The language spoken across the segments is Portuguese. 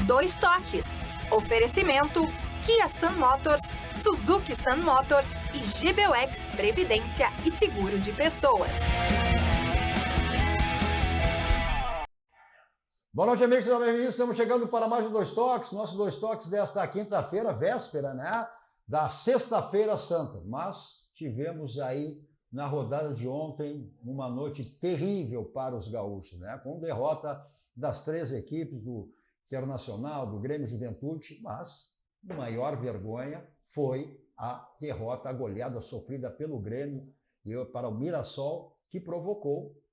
Dois Toques. Oferecimento Kia Sun Motors, Suzuki Sun Motors e GBUX Previdência e Seguro de Pessoas. Boa noite, amigos e amigas. Estamos chegando para mais um Dois Toques. Nosso Dois Toques desta quinta-feira, véspera, né? Da Sexta-feira Santa. Mas tivemos aí, na rodada de ontem, uma noite terrível para os gaúchos, né? Com derrota das três equipes do Internacional, do Grêmio Juventude, mas a maior vergonha foi a derrota, a goleada sofrida pelo Grêmio e para o Mirassol, que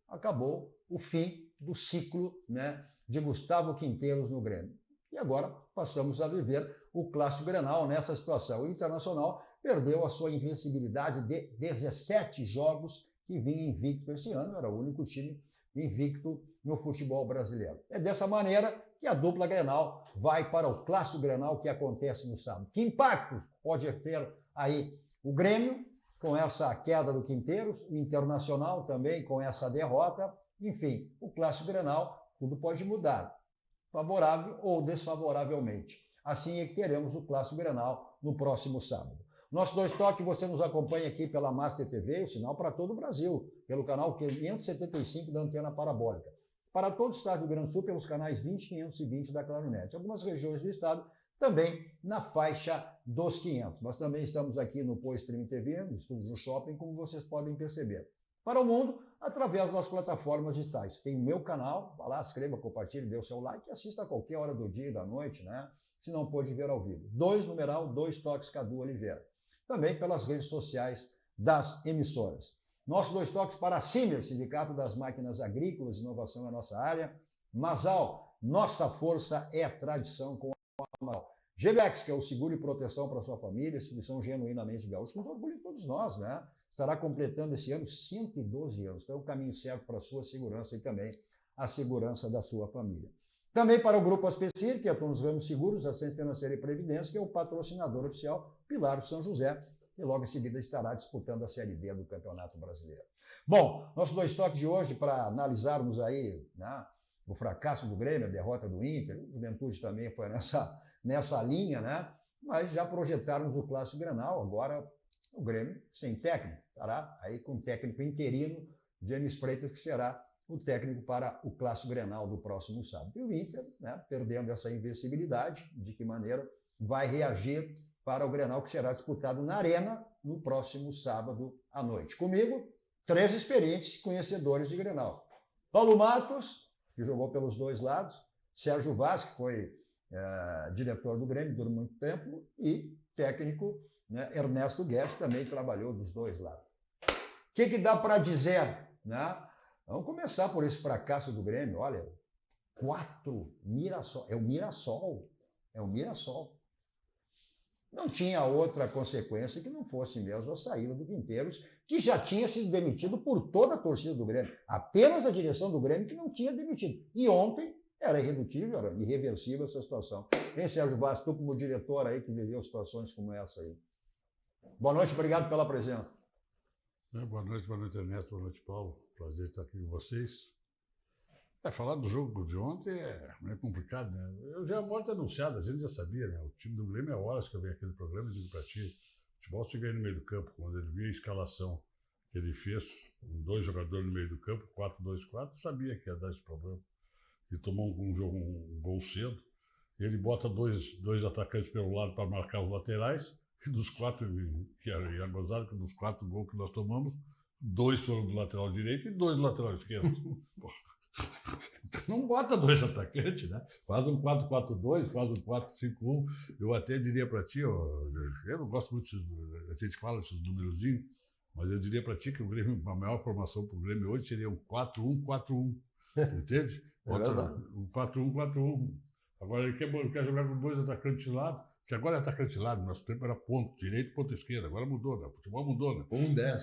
acabou o fim do ciclo, né, de Gustavo Quinteiros no Grêmio. E agora passamos a viver o Clássico Grenal nessa situação. O Internacional perdeu a sua invencibilidade de 17 jogos que vinha invicto esse ano, era o único time invicto no futebol brasileiro. É dessa maneira que a dupla Grenal vai para o Clássico Grenal que acontece no sábado. Que impactos pode ter aí o Grêmio com essa queda do Quinteiros, o Internacional também com essa derrota? Enfim, o Clássico Grenal, tudo pode mudar, favorável ou desfavoravelmente. Assim é que teremos o Clássico Grenal no próximo sábado. Nosso Dois Toques, você nos acompanha aqui pela Master TV, o sinal para todo o Brasil, pelo canal 575 da antena parabólica. Para todo o estado do Rio Grande do Sul, pelos canais 20 e 520 da Claronet. Algumas regiões do estado também na faixa dos 500. Nós também estamos aqui no PoStream TV, no Estúdio do Shopping, como vocês podem perceber. Para o mundo, através das plataformas digitais. Tem o meu canal, vá lá, inscreva, compartilhe, dê o seu like e assista a qualquer hora do dia e da noite, né? Se não pôde ver ao vivo. 2 Toques Cadu Oliveira. Também pelas redes sociais das emissoras. Nosso Dois Toques para a Simer, Sindicato das Máquinas Agrícolas, inovação é a nossa área. Masal, nossa força é tradição com a Masal. GBUX, que é o seguro e proteção para a sua família, instituição genuinamente gaúcha, com orgulho de todos nós, né? Estará completando esse ano 112 anos. Então é o caminho certo para a sua segurança e também a segurança da sua família. Também para o Grupo Aspecir, que atua nos ramos seguros, assistência financeira e previdência, que é o patrocinador oficial, Pilar São José, e logo em seguida estará disputando a Série D do Campeonato Brasileiro. Bom, nosso Dois Toques de hoje, para analisarmos aí, né, o fracasso do Grêmio, a derrota do Inter, o Juventude também foi nessa linha, né? Mas já projetarmos o Clássico Grenal, agora o Grêmio sem técnico, estará aí com o técnico interino, James Freitas, que será o técnico para o Clássico Grenal do próximo sábado. E o Inter, né, perdendo essa invencibilidade, de que maneira vai reagir para o Grenal que será disputado na Arena no próximo sábado à noite. Comigo, 3 experientes conhecedores de Grenal. Paulo Matos, que jogou pelos dois lados, Sérgio Vaz, que foi diretor do Grêmio durante muito tempo, e técnico, né, Ernesto Guedes, também trabalhou dos dois lados. O que dá para dizer, né? Vamos começar por esse fracasso do Grêmio. Olha, 4 Mirassol. É o Mirassol. Não tinha outra consequência que não fosse mesmo a saída do Quinteiros, que já tinha sido demitido por toda a torcida do Grêmio. Apenas a direção do Grêmio que não tinha demitido. E ontem era irredutível, era irreversível essa situação. Vem, Sérgio Vaz, tu como diretor aí que viveu situações como essa aí. Boa noite, obrigado pela presença. Boa noite, Ernesto, boa noite, Paulo. Prazer estar aqui com vocês. Falar do jogo de ontem é complicado, né? A morte anunciada, a gente já sabia, né? O time do Grêmio, horas que eu venho aqui no programa, eu digo para ti, o futebol se ganha no meio do campo. Quando ele viu a escalação que ele fez, com 2 jogadores no meio do campo, 4-2-4, sabia que ia dar esse problema. Ele tomou um gol cedo, ele bota dois atacantes pelo lado para marcar os laterais, e dos 4, que era gozado que dos 4 gols que nós tomamos, 2 foram do lateral direito e 2 do lateral esquerdo. Não bota 2 atacantes, né? Faz um 4-4-2, faz um 4-5-1. Eu até diria para ti, eu não gosto muito a gente fala desses numerozinhos, mas eu diria para ti que o Grêmio, a maior formação para o Grêmio hoje seria um 4-1-4-1. Entende? Um 4-1-4-1. Agora ele quer jogar com 2 atacantes de lado, que agora é atacante de lado, nosso tempo era ponto direito e ponto esquerdo, agora mudou, né? O futebol mudou, né? 1-10.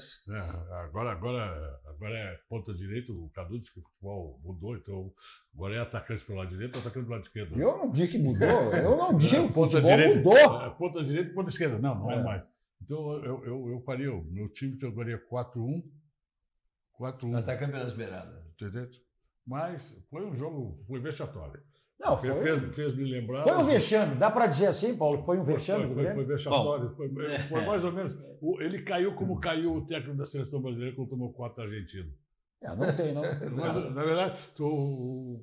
Agora é ponta direito, o Cadu disse que o futebol mudou, então agora é atacante pelo lado direito, atacante pelo lado esquerdo. Eu não digo que mudou, eu não digo, o futebol direito, mudou. Ponta direita e ponta esquerda, não é mais. Então eu faria, o meu time jogaria 4-1, Atacando pelas beiradas. Entendeu? Mas foi um jogo, foi vexatório. Não, fez me lembrar. Foi um vexame, dá para dizer assim, Paulo, que foi um vexame do Grêmio? Foi vexatório. Foi mais ou menos. Ele caiu como caiu o técnico da seleção brasileira quando tomou 4 da Argentina. Não tem, não. Mas, na verdade,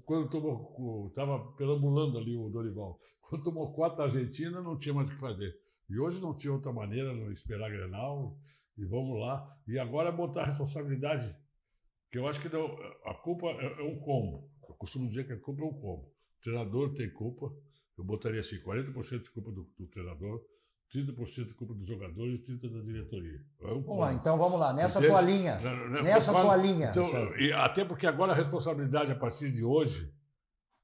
quando estava perambulando ali o Dorival, quando tomou 4 da Argentina, não tinha mais o que fazer. E hoje não tinha outra maneira, não esperar Grenal, e vamos lá. E agora botar a responsabilidade, que eu acho que não, a culpa é um combo. Eu costumo dizer que a culpa é um combo. O treinador tem culpa, eu botaria assim, 40% de culpa do treinador, 30% de culpa dos jogadores e 30% da diretoria. Vamos lá, então vamos lá, nessa tua linha. Nessa tua linha. Então, e até porque agora a responsabilidade, a partir de hoje,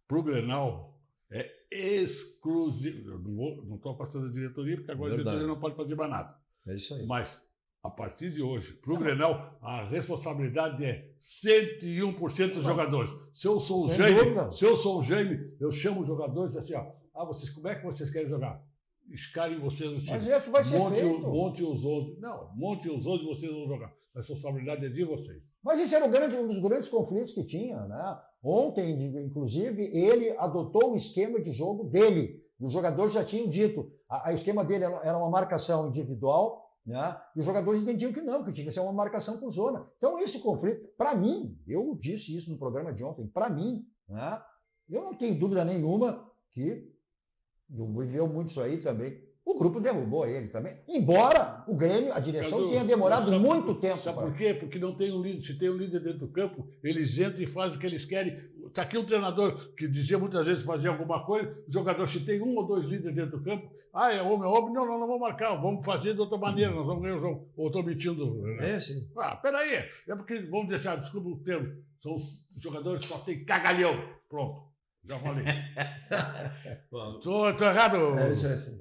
para o Grenal, é exclusiva. Não estou afastando a diretoria, porque agora a diretoria não pode fazer mais nada. É isso aí. Mas, a partir de hoje, para o Grenal, a responsabilidade é 101% dos jogadores. Se eu sou o Jaime, eu chamo os jogadores assim, vocês, como é que vocês querem jogar? Escalem vocês o time. Mas é que vai ser feito. Monte os 11. Não, monte os 11 e vocês vão jogar. A responsabilidade é de vocês. Mas isso era um dos grandes conflitos que tinha, né? Ontem, inclusive, ele adotou o esquema de jogo dele. Os jogadores já tinham dito. O esquema dele era uma marcação individual, né? E os jogadores entendiam que não, que tinha que ser uma marcação por zona. Então, esse conflito, para mim, eu disse isso no programa de ontem, para mim, né? Eu não tenho dúvida nenhuma que viveu muito isso aí também. O grupo derrubou ele também. Embora o Grêmio, a direção, tenha demorado muito tempo. Sabe por quê? Porque não tem um líder. Se tem um líder dentro do campo, eles entram e fazem o que eles querem. Está aqui um treinador que dizia muitas vezes fazer alguma coisa, o jogador, se tem 1 ou 2 líderes dentro do campo, é homem, não vamos marcar, vamos fazer de outra maneira, nós vamos ganhar o jogo. Ou estou mentindo. Né? Sim. Peraí. É porque, vamos deixar, desculpa o termo, são os jogadores que só tem cagalhão. Pronto. Já falei. Estou errado.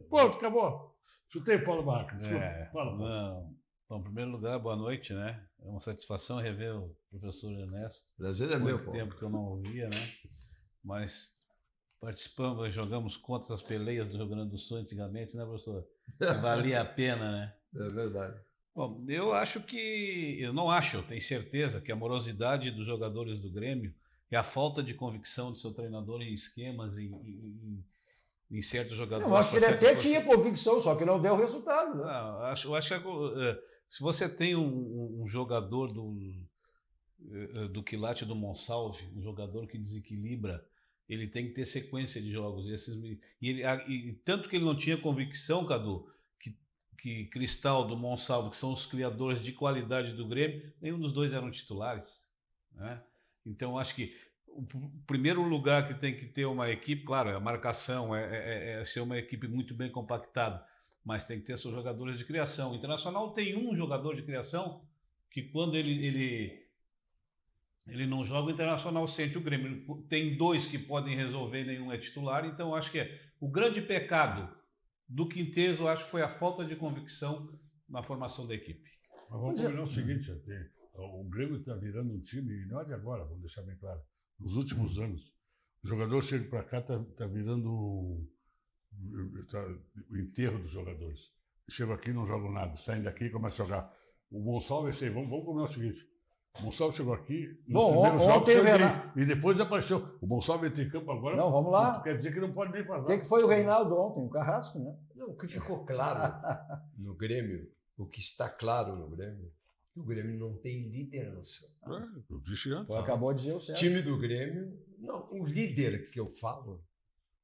Pronto, acabou. Chutei Paulo Barca. Desculpa. Fala, Paulo. Não. Bom, em primeiro lugar, boa noite, né? É uma satisfação rever o professor Ernesto. Prazer é meu, Muito tempo que eu não ouvia, né? Mas participamos, jogamos contra as peleias do Rio Grande do Sul antigamente, né, professor? Que valia a pena, né? É verdade. Bom, eu tenho certeza que a morosidade dos jogadores do Grêmio e a falta de convicção do seu treinador em esquemas, em certos jogadores. Eu acho que ele até tinha convicção, só que não deu resultado. Né? Não, acho que se você tem um jogador do quilate do Monsalve, um jogador que desequilibra, ele tem que ter sequência de jogos. E tanto que ele não tinha convicção, Cadu, que Cristal do Monsalve, que são os criadores de qualidade do Grêmio, nenhum dos dois eram titulares, né? Então, acho que o primeiro lugar que tem que ter uma equipe, claro, é a marcação, é ser uma equipe muito bem compactada, mas tem que ter seus jogadores de criação. O Internacional tem um jogador de criação que quando ele não joga, o Internacional sente. O Grêmio tem 2 que podem resolver, nenhum é titular, então acho que o grande pecado do Quinteiro, acho que foi a falta de convicção na formação da equipe. Mas vamos combinar o seguinte, o Grêmio está virando um time, e não é de agora, vamos deixar bem claro, nos últimos anos. O jogador chega para cá, está virando o enterro dos jogadores. Chegam aqui, não jogam nada, saem daqui e começam a jogar. O Gonçalves, esse aí, vamos combinar o seguinte. O Gonçalves chegou aqui, nos primeiros jogos, e depois apareceu. O Gonçalves entra em campo agora. Não, vamos lá. Quer dizer que não pode nem falar. O que foi o Reinaldo ontem? O Carrasco, né? Não, o que ficou claro no Grêmio, o que está claro no Grêmio, que o Grêmio não tem liderança. Eu disse antes. Acabou de dizer o certo. O time do Grêmio, não, o líder que eu falo,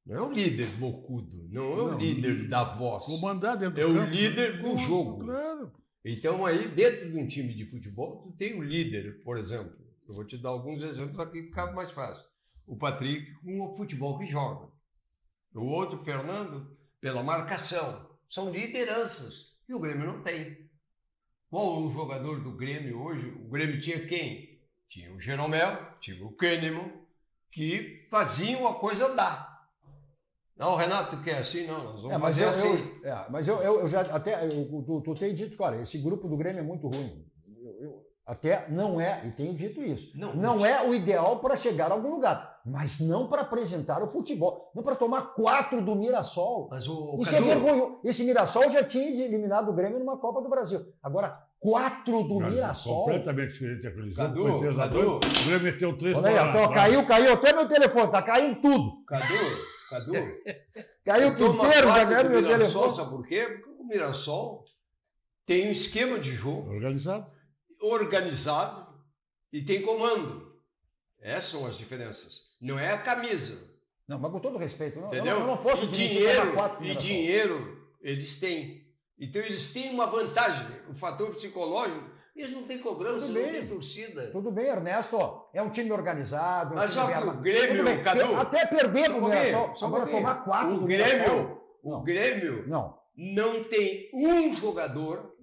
não é o líder bocudo, não é o líder da voz. Comandar dentro do campo. É o líder do jogo. Claro. Então, aí, dentro de um time de futebol, tu tem o líder, por exemplo. Eu vou te dar alguns exemplos aqui que fica mais fácil. O Patrick com o futebol que joga. O outro, Fernando, pela marcação. São lideranças. E o Grêmio não tem. Qual o jogador do Grêmio hoje? O Grêmio tinha quem? Tinha o Jeromel, tinha o Kahneman, que faziam a coisa andar. Não, Renato, tu quer assim? Não, nós vamos fazer assim. Mas eu já até... Tu tem dito, cara, esse grupo do Grêmio é muito ruim. Até não é, e tenho dito isso, não é o ideal para chegar a algum lugar, mas não para apresentar o futebol, não para tomar 4 do Mirassol. Mas isso é vergonhoso. Esse Mirassol já tinha eliminado o Grêmio numa Copa do Brasil. Agora, 4 do Mas Mirassol. Completamente diferente aquele jogo. Cadu, Foi 3 a 2. O Grêmio meteu 3 Olha aí, ó, caiu até meu telefone, tá caindo tudo. Cadu. Caiu Toma Quinteiros, já quatro ganhou do meu Mirassol, telefone. sabe por quê? Porque o Mirassol tem um esquema de jogo organizado e tem comando. Essas são as diferenças. Não é a camisa. Não, mas com todo respeito, Entendeu? eu não posso dinheiro, tomar 4 do e Mirassol. dinheiro eles têm. Então eles têm uma vantagem. O fator psicológico, eles não têm cobrança, Tudo não bem. têm torcida. Tudo bem, Ernesto, ó, é um time organizado. Mas time só que bem o Grêmio, Tudo bem, Cadu, até perder pro Mirassol, só um agora pouquinho. tomar 4 O do Grêmio, Mirassol. o Grêmio não tem um jogador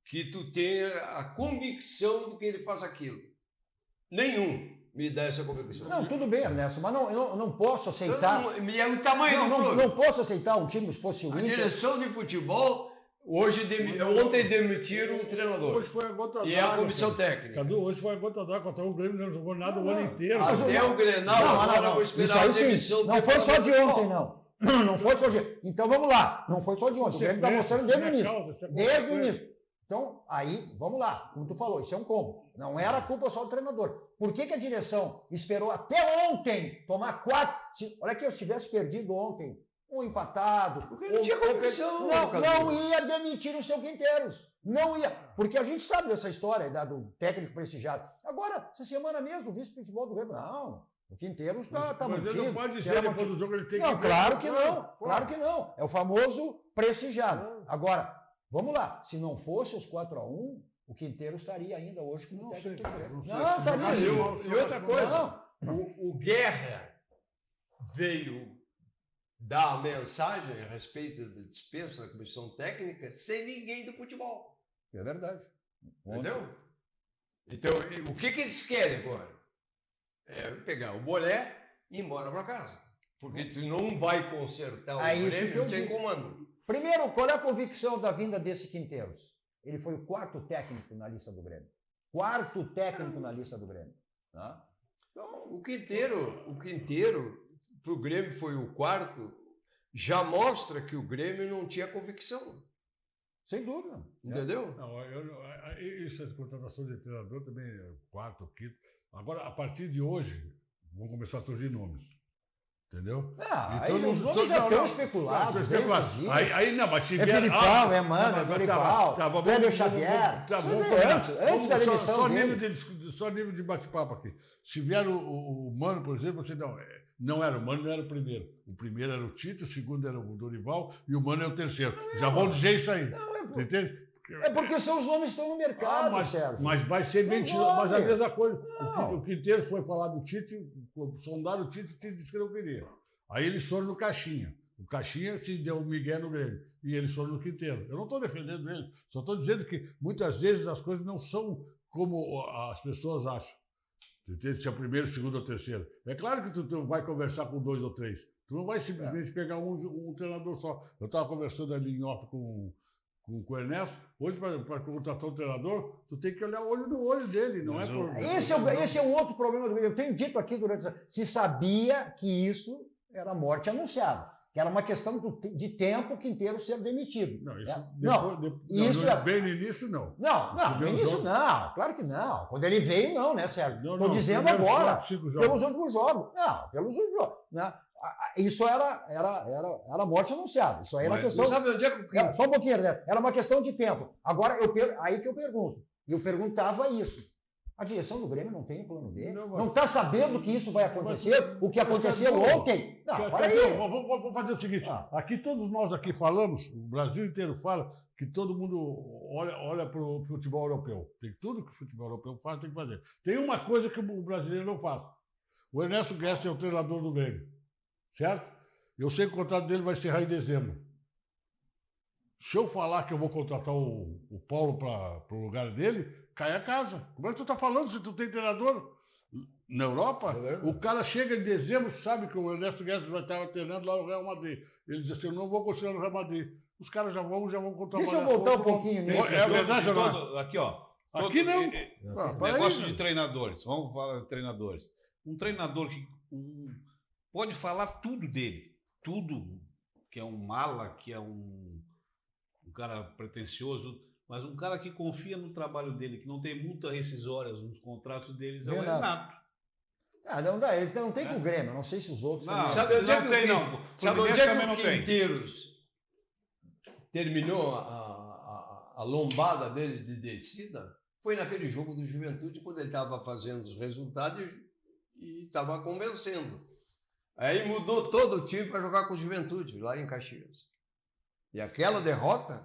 que tu tenha a convicção de que ele faz aquilo. Nenhum me dá essa convicção. Não, tudo bem, Ernesto, mas eu não posso aceitar. E é o tamanho do clube. Não posso aceitar um time se fosse o A Inter. direção de futebol, ontem demitiram o treinador. Hoje foi a gota d'água. E a comissão técnica. Cadu, hoje foi a gota d'água contra o Grêmio, não jogou nada o ano inteiro. Até o Grenal, agora eu vou esperar a demissão. Não foi só de ontem, não. Não foi só de ontem. Então vamos lá. Não foi só de ontem. O Grêmio está mostrando desde o início. Desde o início. Então, aí, vamos lá. Como tu falou, isso é um combo. Não era culpa só do treinador. Por que a direção esperou até ontem tomar 4? Olha aqui, se tivesse perdido ontem, ou empatado. Porque não tinha convicção. Não ia demitir o seu Quinteiros. Não ia. Porque a gente sabe dessa história do técnico prestigiado. Agora, essa semana mesmo, o vice-futebol do Grêmio. Não. O Quinteiros está mantido. Mas ele não pode dizer depois do jogo ele tem que... Não, claro que não. Claro que não. É o famoso prestigiado. Agora, vamos lá. Se não fosse os 4-1, o Quinteiros estaria ainda hoje como técnico do Grêmio. Não, estaria. E outra coisa, o Guerra veio dar a mensagem a respeito da dispensa da comissão técnica sem ninguém do futebol. É verdade. Entendeu? Então, o que eles querem agora? É pegar o bolé e ir embora para casa. Porque tu não vai consertar o Grêmio sem comando. Primeiro, qual é a convicção da vinda desse Quinteiros? Ele foi o 4º técnico na lista do Grêmio. 4º técnico na lista do Grêmio. Tá? Então, o Quinteiro, para o Grêmio foi o 4º, já mostra que o Grêmio não tinha convicção. Sem dúvida. Entendeu? Não, isso é de contratação de treinador também, 4º, 5º. Agora, a partir de hoje, vão começar a surgir nomes. Entendeu? Então, os nomes já estão especulados. Aí não, mas se vier... É Filipão, é Mano, é Dorival, Kleber Xavier. Antes da demissão dele. Só nível de bate-papo aqui. Se vier o Mano, por exemplo, você não era o Mano, não era o primeiro. O primeiro era o Tite, o segundo era o Dorival e o Mano é o terceiro. Já vão dizer isso aí. Você entende? É porque são os nomes que estão no mercado, Sérgio. Mas vai ser ventilado. Mas a mesma coisa. O Quinteiros foi falar do Tite, sondaram o Tite disse que não queria. Aí eles foram no Caixinha. O Caixinha se deu o Miguel no Grêmio. E eles foram no Quinteiro. Eu não estou defendendo ele. Só estou dizendo que muitas vezes as coisas não são como as pessoas acham. Se é o primeiro, segundo ou terceiro. É claro que tu vai conversar com 2 ou 3. Tu não vai simplesmente pegar um treinador só. Eu estava conversando ali em off com o Ernesto. Hoje, para contratar um treinador, tu tem que olhar olho no olho dele, não é por... Esse é um outro problema do Grêmio. Eu tenho dito aqui se sabia que isso era morte anunciada, que era uma questão de tempo Quinteiro ser demetido. Bem no início, não. Não, no início não, claro que não. Quando ele veio, não, né, Sérgio? Estou dizendo agora, pelos últimos jogos. Não, pelos últimos jogos. Né? Isso era morte anunciada. Isso aí era questão. Sabe onde é que... Só um pouquinho, né? Era uma questão de tempo. Agora, aí que eu pergunto. Eu perguntava isso. A direção do Grêmio não tem um plano B? Não está sabendo que isso vai acontecer? O que aconteceu ontem? Não, para aí. Vamos fazer o seguinte. Aqui todos nós aqui falamos, o Brasil inteiro fala, que todo mundo olha para o futebol europeu. Tem tudo que o futebol europeu faz, tem que fazer. Tem uma coisa que o brasileiro não faz. O Ernesto Guedes é o treinador do Grêmio. Certo? Eu sei que o contrato dele vai encerrar em dezembro. Se eu falar que eu vou contratar o Paulo para o lugar dele, cai a casa. Como é que tu está falando se tu tem treinador na Europa? O cara chega em dezembro, sabe que o Ernesto Guedes vai estar treinando lá no Real Madrid. Ele diz assim, eu não vou continuar no Real Madrid. Os caras já vão contratar. Deixa eu voltar um pouquinho nisso. É verdade ou não? Aqui, ó. Aqui não. Negócio de treinadores. Vamos falar de treinadores. Um treinador que pode falar tudo dele. Tudo. Que é um mala, que é um um cara pretensioso, mas um cara que confia no trabalho dele, que não tem multa rescisórias nos contratos deles, é o Renato. Não dá, ele não tem com o Grêmio, não sei se os outros... Não, Sabe onde é que tem, não. Sabe onde Fluminense é que também o não tem. Quinteiros terminou a lombada dele de descida? Foi naquele jogo do Juventude, quando ele estava fazendo os resultados e estava convencendo. Aí mudou todo o time para jogar com o Juventude, lá em Caxias. E aquela derrota,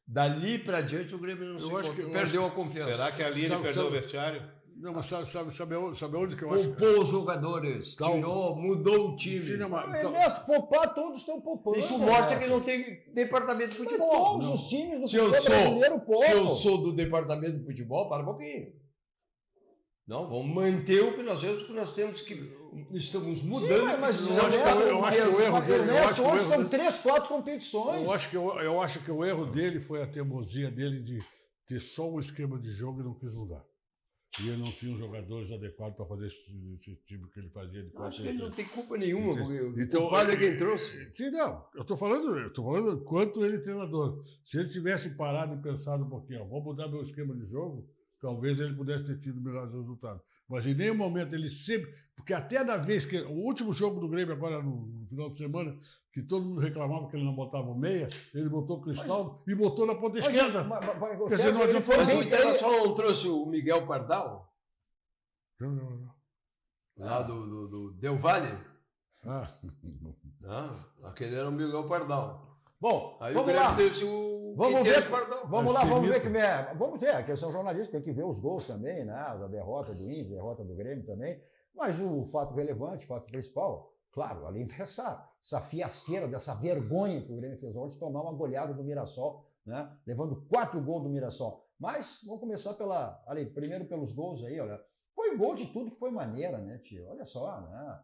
dali para diante o Grêmio não se encontrou, perdeu a confiança. Será que ali ele perdeu o vestiário? Não, mas sabe onde que eu acho? Poupou os jogadores, tirou, mudou o time. Sim, não, mas, Ernesto, poupar, todos estão poupando. Isso mostra que não tem departamento de futebol. Todos os times do Se eu futebol brasileiro poupam. Se eu sou do departamento de futebol, para um pouquinho. Não, vamos manter o que nós temos, que nós temos que... Estamos mudando. Sim, mas eu acho que o erro dele... Ernesto, hoje são 3, 4 competições. Eu acho que o erro dele foi a teimosia dele de ter só um esquema de jogo e não quis mudar. E ele não tinha os jogadores adequados para fazer esse time que ele fazia de 4. Acho que ele não tem culpa nenhuma, porque então, o padre é quem trouxe. Sim, não. Eu estou falando quanto ele treinador. Se ele tivesse parado e pensado um pouquinho, vou mudar meu esquema de jogo, talvez ele pudesse ter tido melhores resultados. Mas em nenhum momento ele sempre... Porque até na vez que... O último jogo do Grêmio, agora no final de semana, que todo mundo reclamava que ele não botava o meia, ele botou o Cristaldo e botou na ponta esquerda. Quer dizer, não adiantou. Mas o Internacional não trouxe o Miguel Pardal? Não. Lá do Del Valle? Ah. Não, aquele era o Miguel Pardal. Bom, aí vamos o Grêmio lá. teve o Vamos ver, Pardal. vamos ver como é. Vamos ver, a questão jornalística, tem que ver os gols também, né? Da derrota do Inter, derrota do Grêmio também. Mas o fato relevante, o fato principal, claro, além dessa fiasqueira, dessa vergonha que o Grêmio fez ontem, tomar uma goleada do Mirassol, né? Levando 4 gols do Mirassol. Mas vamos começar primeiro pelos gols aí, olha. Foi gol de tudo que foi maneira, né, tio? Olha só, né?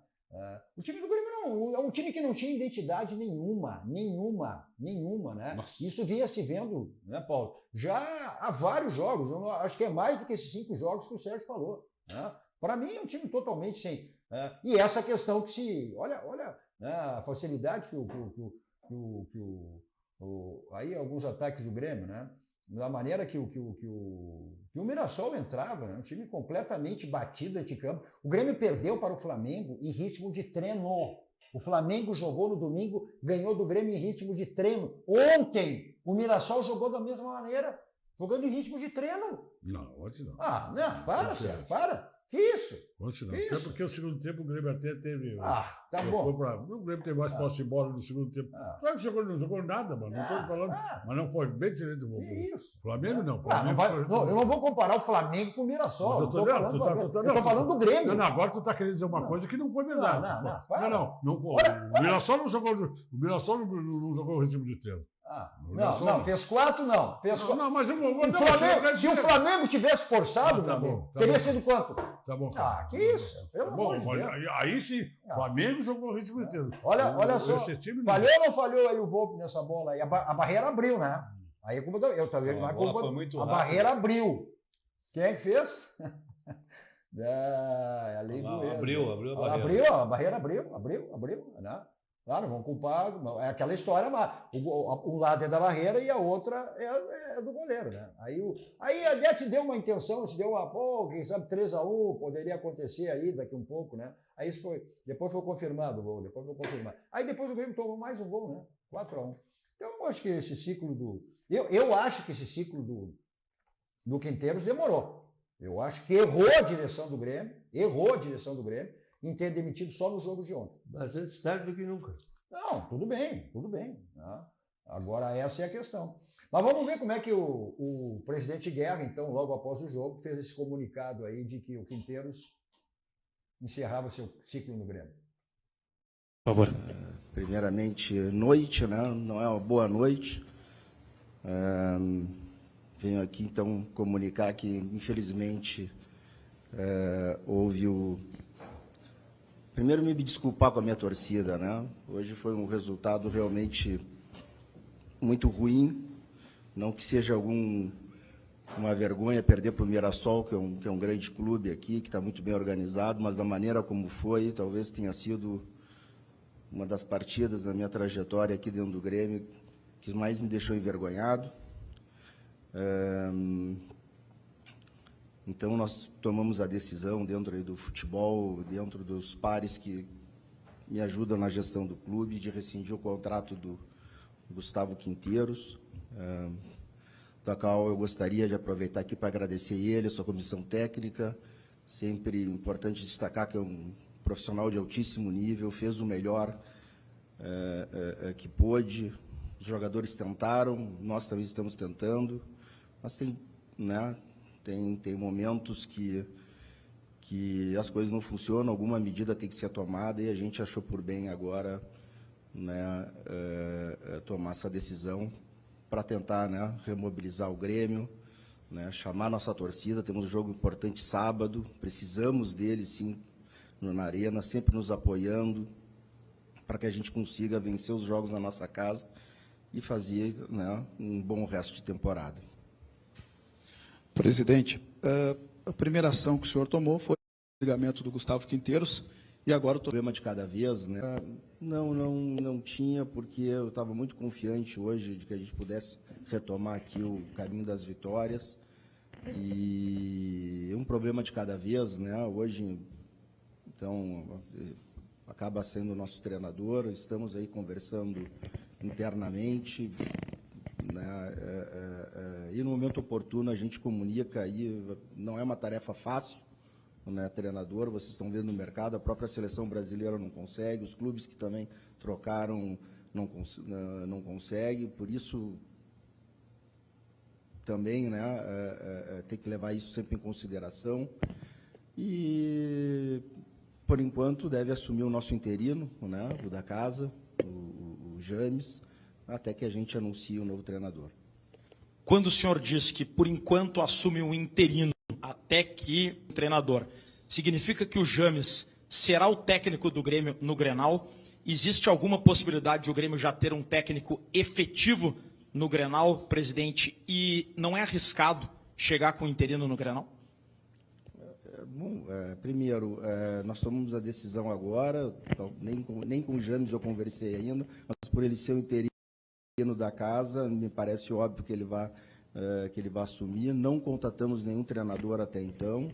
O time do Grêmio é um time que não tinha identidade nenhuma, né? Nossa. Isso vinha se vendo, né, Paulo? Já há vários jogos, eu acho que é mais do que esses 5 jogos que o Sérgio falou, né? Para mim é um time totalmente sem... e essa questão que se... Olha né, a facilidade que aí alguns ataques do Grêmio, né? Da maneira que o Mirassol entrava, né? Um time completamente batido de campo. O Grêmio perdeu para o Flamengo em ritmo de treino. O Flamengo jogou no domingo, ganhou do Grêmio em ritmo de treino. Ontem, o Mirassol jogou da mesma maneira, jogando em ritmo de treino. Não, ontem não. Não, para, Sérgio, para. Que isso? Ontem não. Que Até isso? porque o segundo tempo o Grêmio até teve... Tá bom. O Grêmio teve mais posse de bola no segundo tempo. Claro que não jogou nada, mano. Não estou falando. Mas não foi bem diferente do Que isso? Flamengo, não. Eu não vou comparar o Flamengo com o Mirassol. Eu estou falando do Grêmio. Não, agora tu está querendo dizer uma coisa que não foi verdade. Não foi. Olha, o Mirassol não jogou. O Mirassol não jogou o ritmo de treino. Não, fez 4, não. Fez 4. Não, mas eu vou... Se o Flamengo tivesse forçado, tá bom, teria sido quanto? Tá bom. Que isso? Pelo amor de Deus. Aí sim, o Flamengo jogou o ritmo inteiro. Olha só, falhou ou não falhou aí o Volpe nessa bola aí? A barreira abriu, né? Aí como eu também, a barreira abriu. Quem é que fez? Abriu a barreira. A barreira abriu, né? Claro, vamos culpar, é aquela história, um lado é da barreira e a outra é do goleiro, né? Aí até te deu uma intenção, te deu quem sabe 3-1, poderia acontecer aí daqui um pouco, né? Aí isso depois foi confirmado o gol, Aí depois o Grêmio tomou mais um gol, né? 4-1. Então eu acho que esse ciclo eu acho que esse ciclo do Quinteiros demorou. Eu acho que errou a direção do Grêmio, em ter demitido só no jogo de ontem. Mas antes tarde do que nunca. Não, tudo bem. Né? Agora essa é a questão. Mas vamos ver como é que o presidente Guerra, então, logo após o jogo, fez esse comunicado aí de que o Quinteiros encerrava seu ciclo no Grêmio. Por favor. Primeiramente, noite, né? Não é uma boa noite. Venho aqui, então, comunicar que, infelizmente, houve Primeiro, me desculpar com a minha torcida, né? Hoje foi um resultado realmente muito ruim. Não que seja uma vergonha perder para o Mirassol, que é um grande clube aqui, que está muito bem organizado, mas da maneira como foi, talvez tenha sido uma das partidas da minha trajetória aqui dentro do Grêmio que mais me deixou envergonhado. Então, nós tomamos a decisão dentro aí do futebol, dentro dos pares que me ajudam na gestão do clube, de rescindir o contrato do Gustavo Quinteiros, da qual eu gostaria de aproveitar aqui para agradecer ele, a sua comissão técnica. Sempre importante destacar que é um profissional de altíssimo nível, fez o melhor que pôde. Os jogadores tentaram, nós também estamos tentando, mas tem momentos que as coisas não funcionam, alguma medida tem que ser tomada, e a gente achou por bem agora, né, tomar essa decisão para tentar, né, remobilizar o Grêmio, né, chamar nossa torcida. Temos um jogo importante sábado, precisamos dele, sim, na Arena, sempre nos apoiando, para que a gente consiga vencer os jogos na nossa casa e fazer, né, um bom resto de temporada. Presidente, a primeira ação que o senhor tomou foi o ligamento do Gustavo Quinteiros, e agora o problema de cada vez, né? Não tinha, porque eu estava muito confiante hoje de que a gente pudesse retomar aqui o caminho das vitórias, e um problema de cada vez, né? Hoje, então, acaba sendo o nosso treinador, estamos aí conversando internamente, né? E no momento oportuno a gente comunica aí, não é uma tarefa fácil, né, treinador, vocês estão vendo no mercado, a própria seleção brasileira não consegue, os clubes que também trocaram não conseguem, por isso também, né, tem que levar isso sempre em consideração. E, por enquanto, deve assumir o nosso interino, né, o da casa, o James, até que a gente anuncie o novo treinador. Quando o senhor diz que, por enquanto, assume o interino até que o treinador, significa que o James será o técnico do Grêmio no Grenal? Existe alguma possibilidade de o Grêmio já ter um técnico efetivo no Grenal, presidente, e não é arriscado chegar com o interino no Grenal? Bom, primeiro, nós tomamos a decisão agora, nem com o James eu conversei ainda, mas por ele ser o interino da casa, me parece óbvio que ele vai assumir. Não contatamos nenhum treinador até então,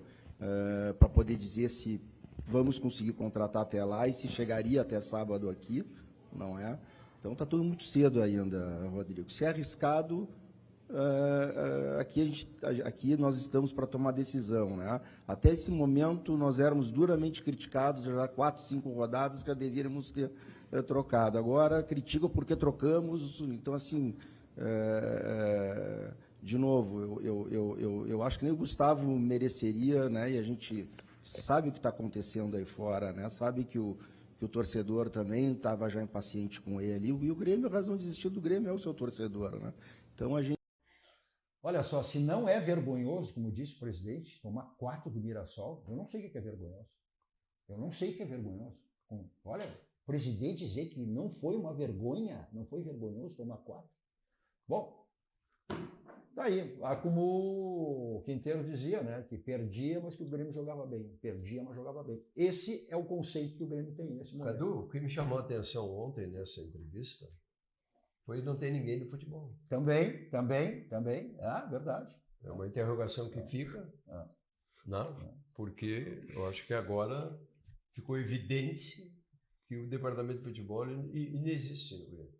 para poder dizer se vamos conseguir contratar até lá e se chegaria até sábado aqui, não é? Então está tudo muito cedo ainda, Rodrigo. Se é arriscado, aqui nós estamos para tomar decisão, né? Até esse momento nós éramos duramente criticados, já 4, 5 rodadas que já deveríamos ter trocado. Agora criticam porque trocamos, então assim, de novo, eu acho que nem o Gustavo mereceria, né? E a gente sabe o que está acontecendo aí fora, né? Sabe que o torcedor também estava já impaciente com ele, e o Grêmio, a razão de existir do Grêmio é o seu torcedor, né? Então a gente... Olha só, se não é vergonhoso, como disse o presidente, tomar 4 do Mirassol, eu não sei o que é vergonhoso. Eu não sei o que é vergonhoso. Olha, o presidente dizer que não foi uma vergonha, não foi vergonhoso tomar 4. Bom, daí, como o Quinteiros dizia, né, que perdia, mas que o Grêmio jogava bem. Perdia, mas jogava bem. Esse é o conceito que o Grêmio tem nesse momento. Cadu, o que me chamou a atenção ontem nessa entrevista foi não ter ninguém do futebol. Também. Verdade. É uma interrogação que fica, não, porque eu acho que agora ficou evidente que o departamento de futebol inexiste no Grêmio.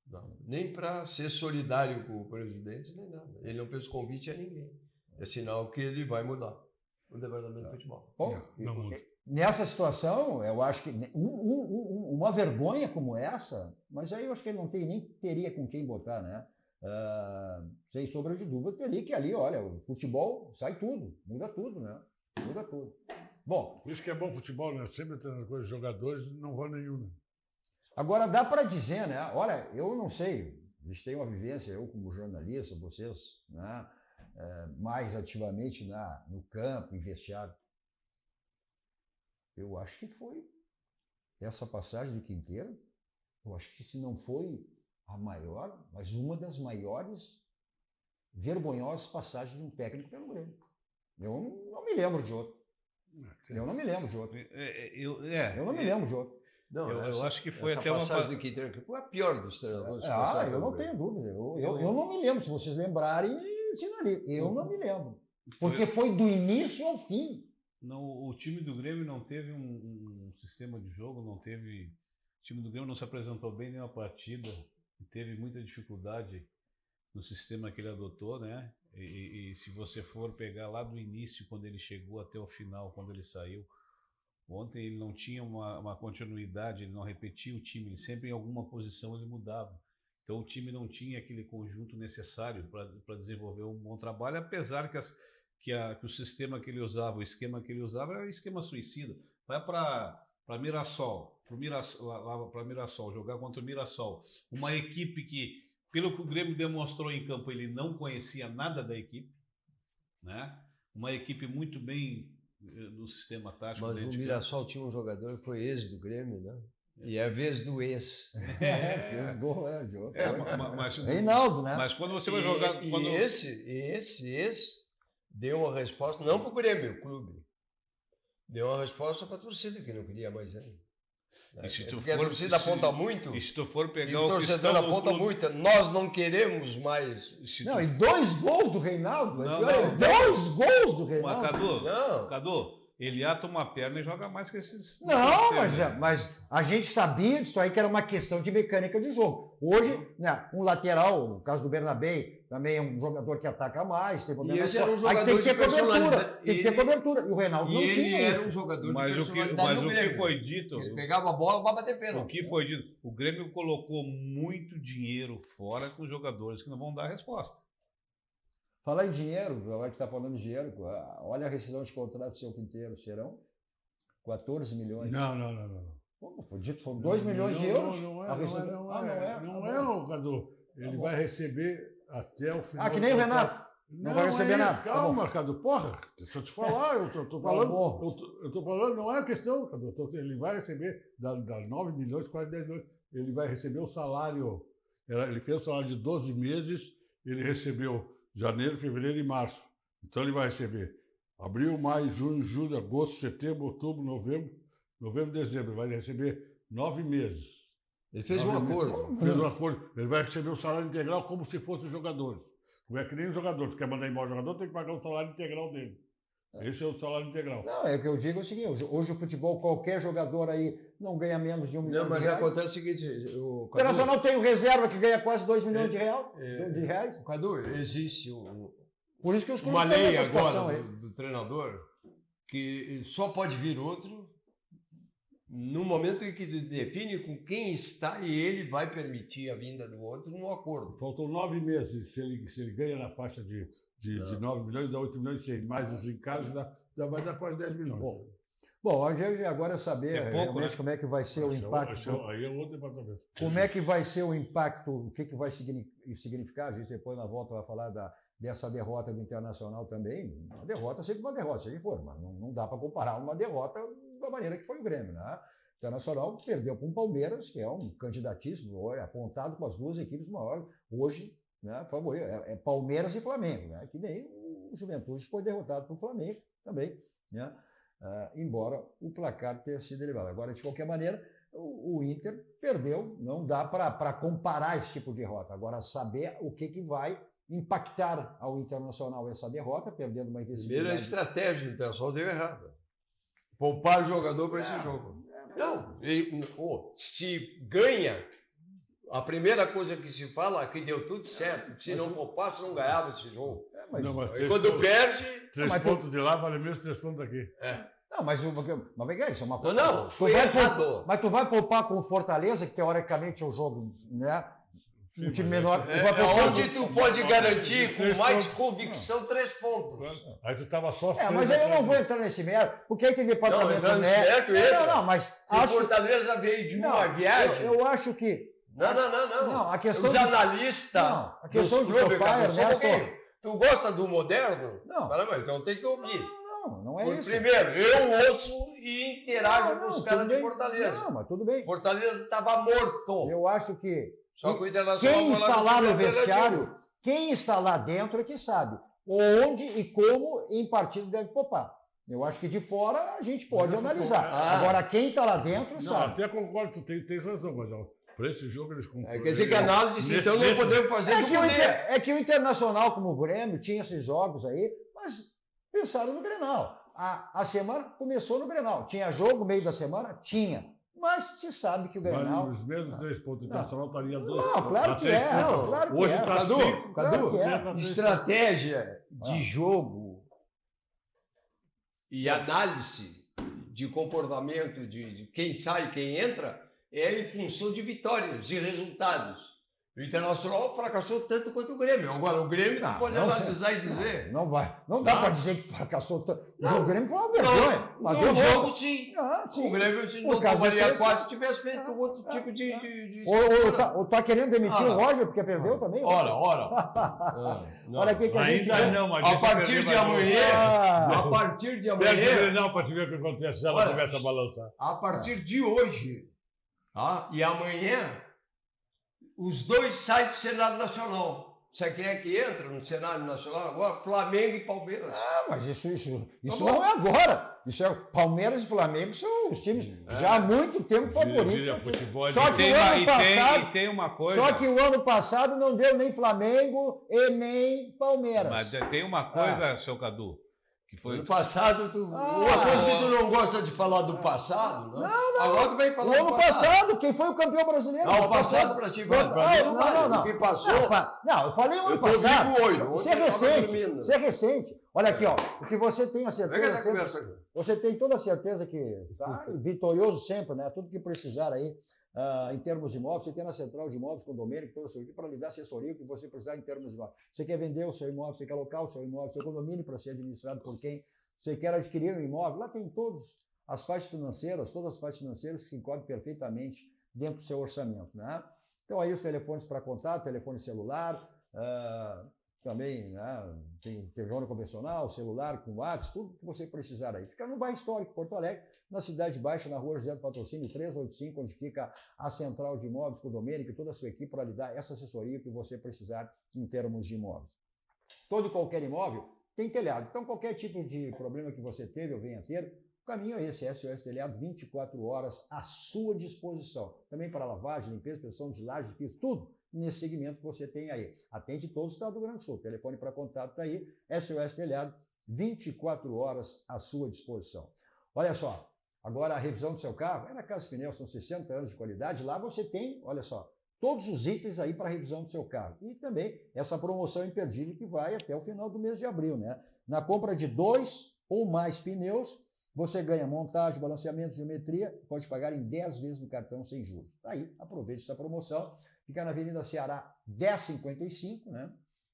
Não, nem para ser solidário com o presidente, nem nada. Ele não fez convite a ninguém. É sinal que ele vai mudar o departamento de futebol. Bom, nessa situação, eu acho que uma vergonha como essa, mas aí eu acho que ele nem teria com quem botar, né? Sem sombra de dúvida, teria que ali, olha, o futebol sai tudo, muda tudo, né? Muda tudo. Bom, por isso que é bom futebol, né? Sempre tendo coisa de jogadores, não vale nenhum. Agora, dá para dizer, né? Olha, eu não sei, eles têm uma vivência, eu como jornalista, vocês, né? Mais ativamente no campo, em vestiário. Eu acho que foi essa passagem de Quinteiro, eu acho que se não foi a maior, mas uma das maiores vergonhosas passagens de um técnico pelo Grêmio. Eu não me lembro de outro. Eu não me lembro de outro. Eu não me lembro de outro. Não, eu acho que foi essa até uma passagem do Quinteiro que foi a pior dos treinadores. que passaram Eu não pelo tenho dúvida. Eu não me lembro. Se vocês lembrarem, sinalizo. Eu não me lembro. Porque foi do início ao fim. Não, o time do Grêmio não teve um sistema de jogo, não teve. O time do Grêmio não se apresentou bem em nenhuma partida, teve muita dificuldade no sistema que ele adotou, né? E se você for pegar lá do início, quando ele chegou até o final, quando ele saiu, ontem ele não tinha uma continuidade, ele não repetia o time, ele sempre em alguma posição ele mudava. Então o time não tinha aquele conjunto necessário para desenvolver um bom trabalho, apesar que o sistema que ele usava, o esquema que ele usava era um esquema suicida. Vai para Mirassol, para Mirassol, jogar contra o Mirassol, uma equipe que, pelo que o Grêmio demonstrou em campo, ele não conhecia nada da equipe, né? Uma equipe muito bem no sistema tático. Mas o Mirassol tinha um jogador que foi ex do Grêmio, né? E é a vez do ex. Reinaldo, né? Mas quando você vai jogar... E esse ex deu uma resposta, não para o Grêmio, o clube. Deu uma resposta para a torcida, que não queria mais ele. Porque a torcida aponta muito. E se tu for pegar e o torcedor aponta muito. Nós não queremos mais. Não, e 2 gols do Reinaldo. Dois gols do Reinaldo. Mas, Cadu, ele ata uma perna e joga mais que esses... Não, mas a gente sabia disso aí, que era uma questão de mecânica de jogo. Hoje, né, um lateral, no caso do Bernabé, também é um jogador que ataca mais, tem problema. E esse era um jogador aí tem que ter cobertura. Tem que ter cobertura. E o Reinaldo não tinha isso. Ele era um jogador de personalidade no Grêmio. O que foi dito... Ele pegava a bola para bater pênalti. O que foi dito? O Grêmio colocou muito dinheiro fora com jogadores que não vão dar resposta. Falar em dinheiro, o que está falando de dinheiro, olha a rescisão de contrato do seu Quinteiro, serão 14 milhões. Não. Como foi dito, foram 2 milhões de euros. Não é, Cadu. Ele vai receber até o final. Que nem o Renato. Não vai receber nada. Calma, Cadu. Porra, deixa eu te falar. Eu tô falando. Eu tô falando, não é questão, Cadu. Ele vai receber, dá 9 milhões, quase 10 milhões. Ele vai receber o salário. Ele fez o salário de 12 meses, ele recebeu janeiro, fevereiro e março. Então ele vai receber abril, maio, junho, julho, agosto, setembro, outubro, novembro, dezembro. Ele vai receber 9 meses. Ele fez um acordo. Fez um acordo. Ele vai receber o salário integral como se fossem jogadores. Não é que nem os jogadores. Tu quer mandar embora o jogador, tem que pagar o salário integral dele. Esse é o salário integral. Não, é o que eu digo é o seguinte, hoje o futebol, qualquer jogador aí não ganha menos de 1 milhão de reais. Não, mas acontece o seguinte... O Internacional tem o reserva que ganha quase 2 milhões de reais. Cadu, existe por isso que os uma lei agora do treinador que só pode vir outro no momento em que define com quem está e ele vai permitir a vinda do outro no acordo. Faltam 9 meses. Se ele ganha na faixa de 9 milhões, dá 8 milhões e 100. Mais os encargos, vai dar quase 10 milhões. Bom, a gente agora é saber realmente, né? Como é que vai ser o impacto. Aí é outro departamento. Como é que vai ser o impacto, o que vai significar? A gente depois na volta vai falar dessa derrota do Internacional também. Uma derrota sempre uma derrota, seja que for, mas não dá para comparar uma derrota da maneira que foi o Grêmio, né? O Internacional perdeu para o Palmeiras, que é um candidatíssimo, apontado com as duas equipes maiores. Hoje, né, favorito, é Palmeiras e Flamengo, né? Que nem o Juventude foi derrotado pelo Flamengo também, né? Embora o placar tenha sido elevado. Agora, de qualquer maneira, o Inter perdeu, não dá para comparar esse tipo de derrota. Agora, saber o que vai impactar ao Internacional essa derrota, perdendo uma investigação. Primeiro, a estratégia do Internacional deu errado. Poupar o jogador para esse jogo. Não, se ganha, a primeira coisa que se fala é que deu tudo certo. Se não poupasse, não ganhava esse jogo. Mas quando perde... 3 pontos de lá vale mesmo 3 pontos daqui. Não, mas isso é uma coisa. Não, foi errado. Mas tu vai poupar com o Fortaleza, que teoricamente é o jogo, né? Um time menor. Onde tu pode garantir com mais convicção 3 pontos. Aí tu estava só... mas aí eu não vou entrar nesse mérito, porque aí tem departamento médico. Mas o Fortaleza veio de uma viagem. Eu acho que... Não. A questão os analistas... a questão de poupar, Ernesto... Tu gosta do moderno? Não. Então tem que ouvir. Não é isso. Primeiro, eu ouço e interajo com os caras de Fortaleza. Não, mas tudo bem. Fortaleza estava morto. Eu acho que... Só que o Internacional... Quem está lá no vestiário, quem está lá dentro é que sabe onde e como em partido deve poupar. Eu acho que de fora a gente pode Mas eu analisar. concordo. Agora, quem está lá dentro Não, sabe. até concordo, tu tens razão, mas para esse jogo eles concordam. Quer dizer que a análise, então, não podemos fazer do poder. É que o Internacional, como o Grêmio, tinha esses jogos aí, mas pensaram no Grenal. A semana começou no Grenal. Tinha jogo no meio da semana? Tinha. Mas se sabe que o Grenal... Mas os mesmos 3 pontos, o Internacional estaria 2. Não, claro que é. Claro que Hoje é. está 5. Claro que é. Estratégia de jogo e análise de comportamento de quem sai e quem entra é em função de vitórias e resultados. O Internacional fracassou tanto quanto o Grêmio. Agora, o Grêmio tu pode analisar e dizer. Não dá para dizer que fracassou tanto. O Grêmio foi uma vergonha. No jogo, sim. Sim. O Grêmio se não tomaria 4 se tivesse feito outro tipo de... Ou tá querendo demitir o Roger porque perdeu também? Ora. Olha aqui que a gente... Ainda não, mas A partir de amanhã... Perde não para te ver o que acontece se ela começa a balançar. A partir de hoje e amanhã, os dois saem do cenário nacional. Sabe quem é que entra no cenário nacional agora? Flamengo e Palmeiras. Mas isso não é agora. Isso é Palmeiras e Flamengo são os times já há muito tempo favoritos. Só que o ano passado, tem uma coisa. Só que o ano passado não deu nem Flamengo e nem Palmeiras. Mas tem uma coisa, seu Cadu, que foi... No passado, uma coisa que tu não gosta de falar do passado, né? Não. Agora tu vem falar do passado. Quem foi o campeão brasileiro? Não, o passado para ti, não. O que passou... Não, eu falei o ano passado. Hoje. Isso é recente. Olha aqui, ó. O que você tem a certeza... Você tem toda a certeza que está vitorioso sempre, né? Tudo que precisar aí. Em termos de imóveis, você tem na Central de Imóveis com o Domênico, todo o seu para lhe dar assessoria que você precisar em termos de imóveis. Você quer vender o seu imóvel, você quer alocar o seu imóvel, seu condomínio para ser administrado por quem? Você quer adquirir um imóvel? Lá tem todas as faixas financeiras que se enquadram perfeitamente dentro do seu orçamento, né? Então aí os telefones para contato, telefone celular, também, né, tem telefone convencional, celular, com WhatsApp, tudo que você precisar aí. Fica no bairro Histórico, Porto Alegre, na Cidade Baixa, na rua José do Patrocínio 385, onde fica a Central de Imóveis com o Domênico e toda a sua equipe para lhe dar essa assessoria que você precisar em termos de imóveis. Todo e qualquer imóvel tem telhado. Então, qualquer tipo de problema que você teve ou venha ter, o caminho é esse, SOS Telhado, 24 horas à sua disposição. Também para lavagem, limpeza, pressão de lajes, piso, tudo nesse segmento que você tem aí. Atende todo o estado do Rio Grande do Sul. O telefone para contato está aí, SOS Telhado, 24 horas à sua disposição. Olha só, agora a revisão do seu carro é na Casa Pneus, são 60 anos de qualidade. Lá você tem, olha só, todos os itens aí para a revisão do seu carro. E também essa promoção imperdível que vai até o final do mês de abril, né? Na compra de 2 ou mais pneus, você ganha montagem, balanceamento, geometria, pode pagar em 10 vezes no cartão sem juros. Aí, aproveite essa promoção. Fica na Avenida Ceará 1055, né?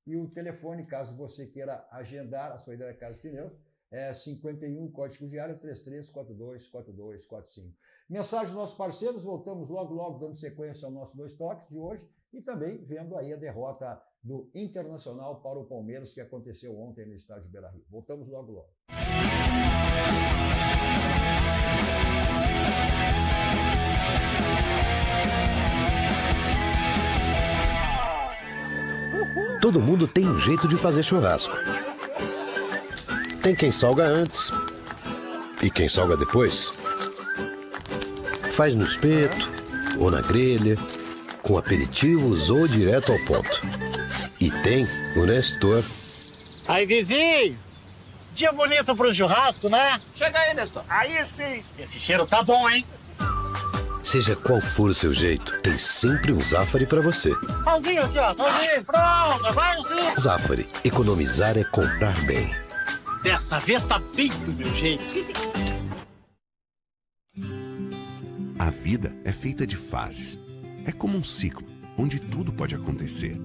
E o telefone, caso você queira agendar a sua ida da Casa Pneus, é 51, código de área 33424245. Mensagem dos nossos parceiros, voltamos logo dando sequência ao nosso 2 Toques de hoje e também vendo aí a derrota do Internacional para o Palmeiras que aconteceu ontem no estádio Beira-Rio. Voltamos logo. Todo mundo tem um jeito de fazer churrasco. Tem quem salga antes e quem salga depois. Faz no espeto ou na grelha, com aperitivos ou direto ao ponto. E tem o Nestor. Aí, vizinho! Dia bonito para um churrasco, né? Chega aí, Nestor. Aí sim! Esse cheiro tá bom, hein? Seja qual for o seu jeito, tem sempre um Zafari para você. Salzinho aqui, ó. Salzinho, pronto, vai sim. Zafari, economizar é comprar bem. Dessa vez tá bem do meu jeito. A vida é feita de fases. É como um ciclo, onde tudo pode acontecer.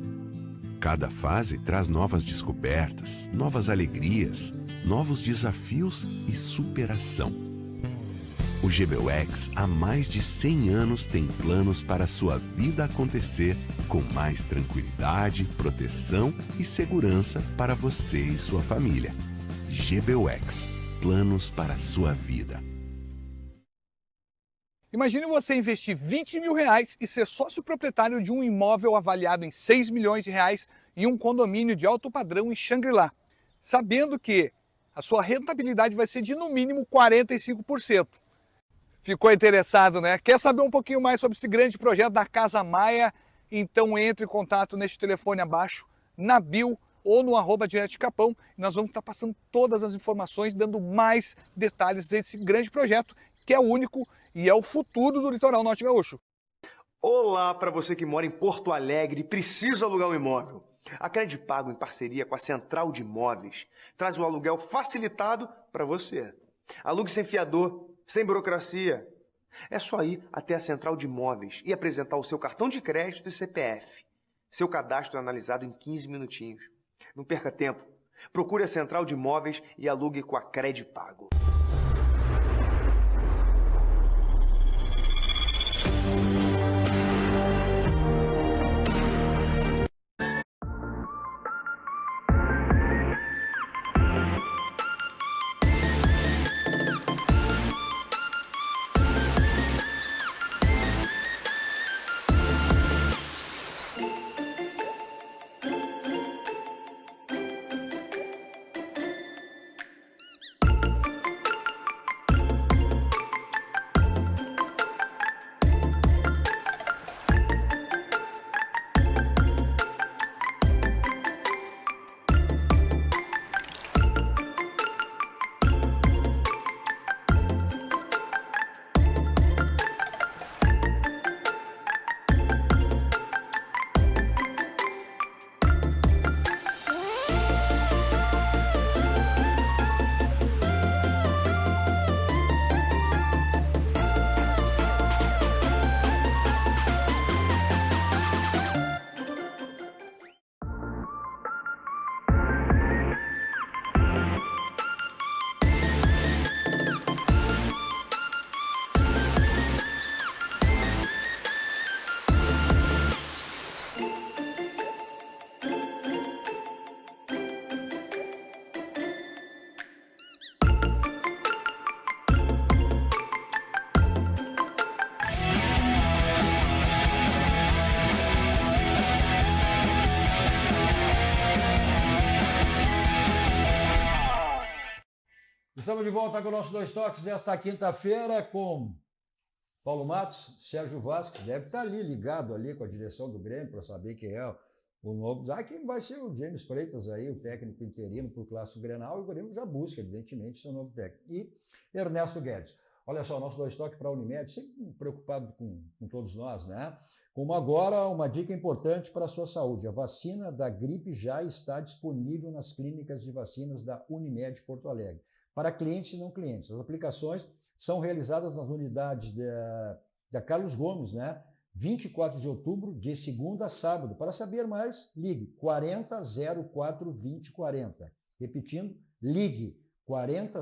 Cada fase traz novas descobertas, novas alegrias, novos desafios e superação. O GBUX há mais de 100 anos tem planos para a sua vida acontecer com mais tranquilidade, proteção e segurança para você e sua família. GBUX, planos para a sua vida. Imagine você investir R$20 mil e ser sócio proprietário de um imóvel avaliado em R$6 milhões em um condomínio de alto padrão em Xangri-Lá, sabendo que a sua rentabilidade vai ser de no mínimo 45%. Ficou interessado, né? Quer saber um pouquinho mais sobre esse grande projeto da Casa Maia? Então entre em contato neste telefone abaixo, na bio ou no @direto de Capão. Nós vamos estar passando todas as informações, dando mais detalhes desse grande projeto, que é único e é o futuro do litoral norte gaúcho. Olá para você que mora em Porto Alegre e precisa alugar um imóvel. A Credipago, em parceria com a Central de Imóveis, traz o aluguel facilitado para você. Alugue sem fiador, sem burocracia. É só ir até a Central de Imóveis e apresentar o seu cartão de crédito e CPF. Seu cadastro é analisado em 15 minutinhos. Não perca tempo. Procure a Central de Imóveis e alugue com a Credipago. Estamos de volta com o nosso Dois Toques desta quinta-feira com Paulo Matos, Sérgio Vasques, deve estar ali ligado ali com a direção do Grêmio para saber quem é o novo. Quem vai ser o James Freitas aí, o técnico interino para o Clássico Grenal, e o Grêmio já busca, evidentemente, seu novo técnico. E Ernesto Guedes. Olha só, nosso Dois Toques para a Unimed, sempre preocupado com todos nós, né? Como agora, uma dica importante para a sua saúde. A vacina da gripe já está disponível nas clínicas de vacinas da Unimed Porto Alegre, para clientes e não clientes. As aplicações são realizadas nas unidades da Carlos Gomes, né? 24 de outubro, de segunda a sábado. Para saber mais, ligue 40 04 20 40. Repetindo, ligue 40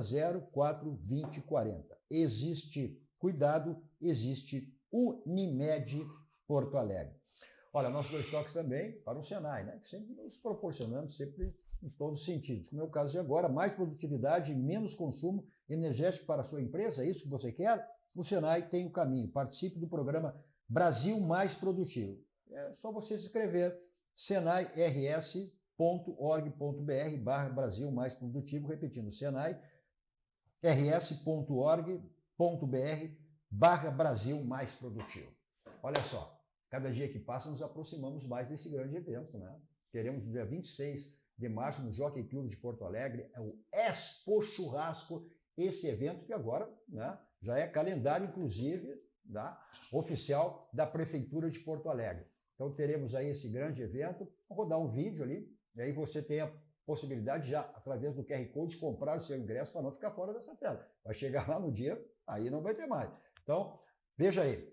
04 20 40. Existe cuidado, existe Unimed Porto Alegre. Olha, nossos Dois Toques também para o Senai, né? Que sempre nos proporcionando, sempre em todos os sentidos. Como é o caso de agora, mais produtividade e menos consumo energético para a sua empresa, é isso que você quer? O Senai tem o caminho. Participe do programa Brasil Mais Produtivo. É só você se inscrever, senairs.org.br/Brasil Mais Produtivo, repetindo, senairs.org.br/Brasil Mais Produtivo. Olha só, cada dia que passa nos aproximamos mais desse grande evento, né? Teremos no dia 26 de março no Jockey Club de Porto Alegre, é o Expo Churrasco, esse evento que agora, né, já é calendário, inclusive, oficial da Prefeitura de Porto Alegre. Então teremos aí esse grande evento, vou rodar um vídeo ali, e aí você tem a possibilidade já, através do QR Code, de comprar o seu ingresso para não ficar fora dessa tela. Vai chegar lá no dia, aí não vai ter mais. Então, veja aí.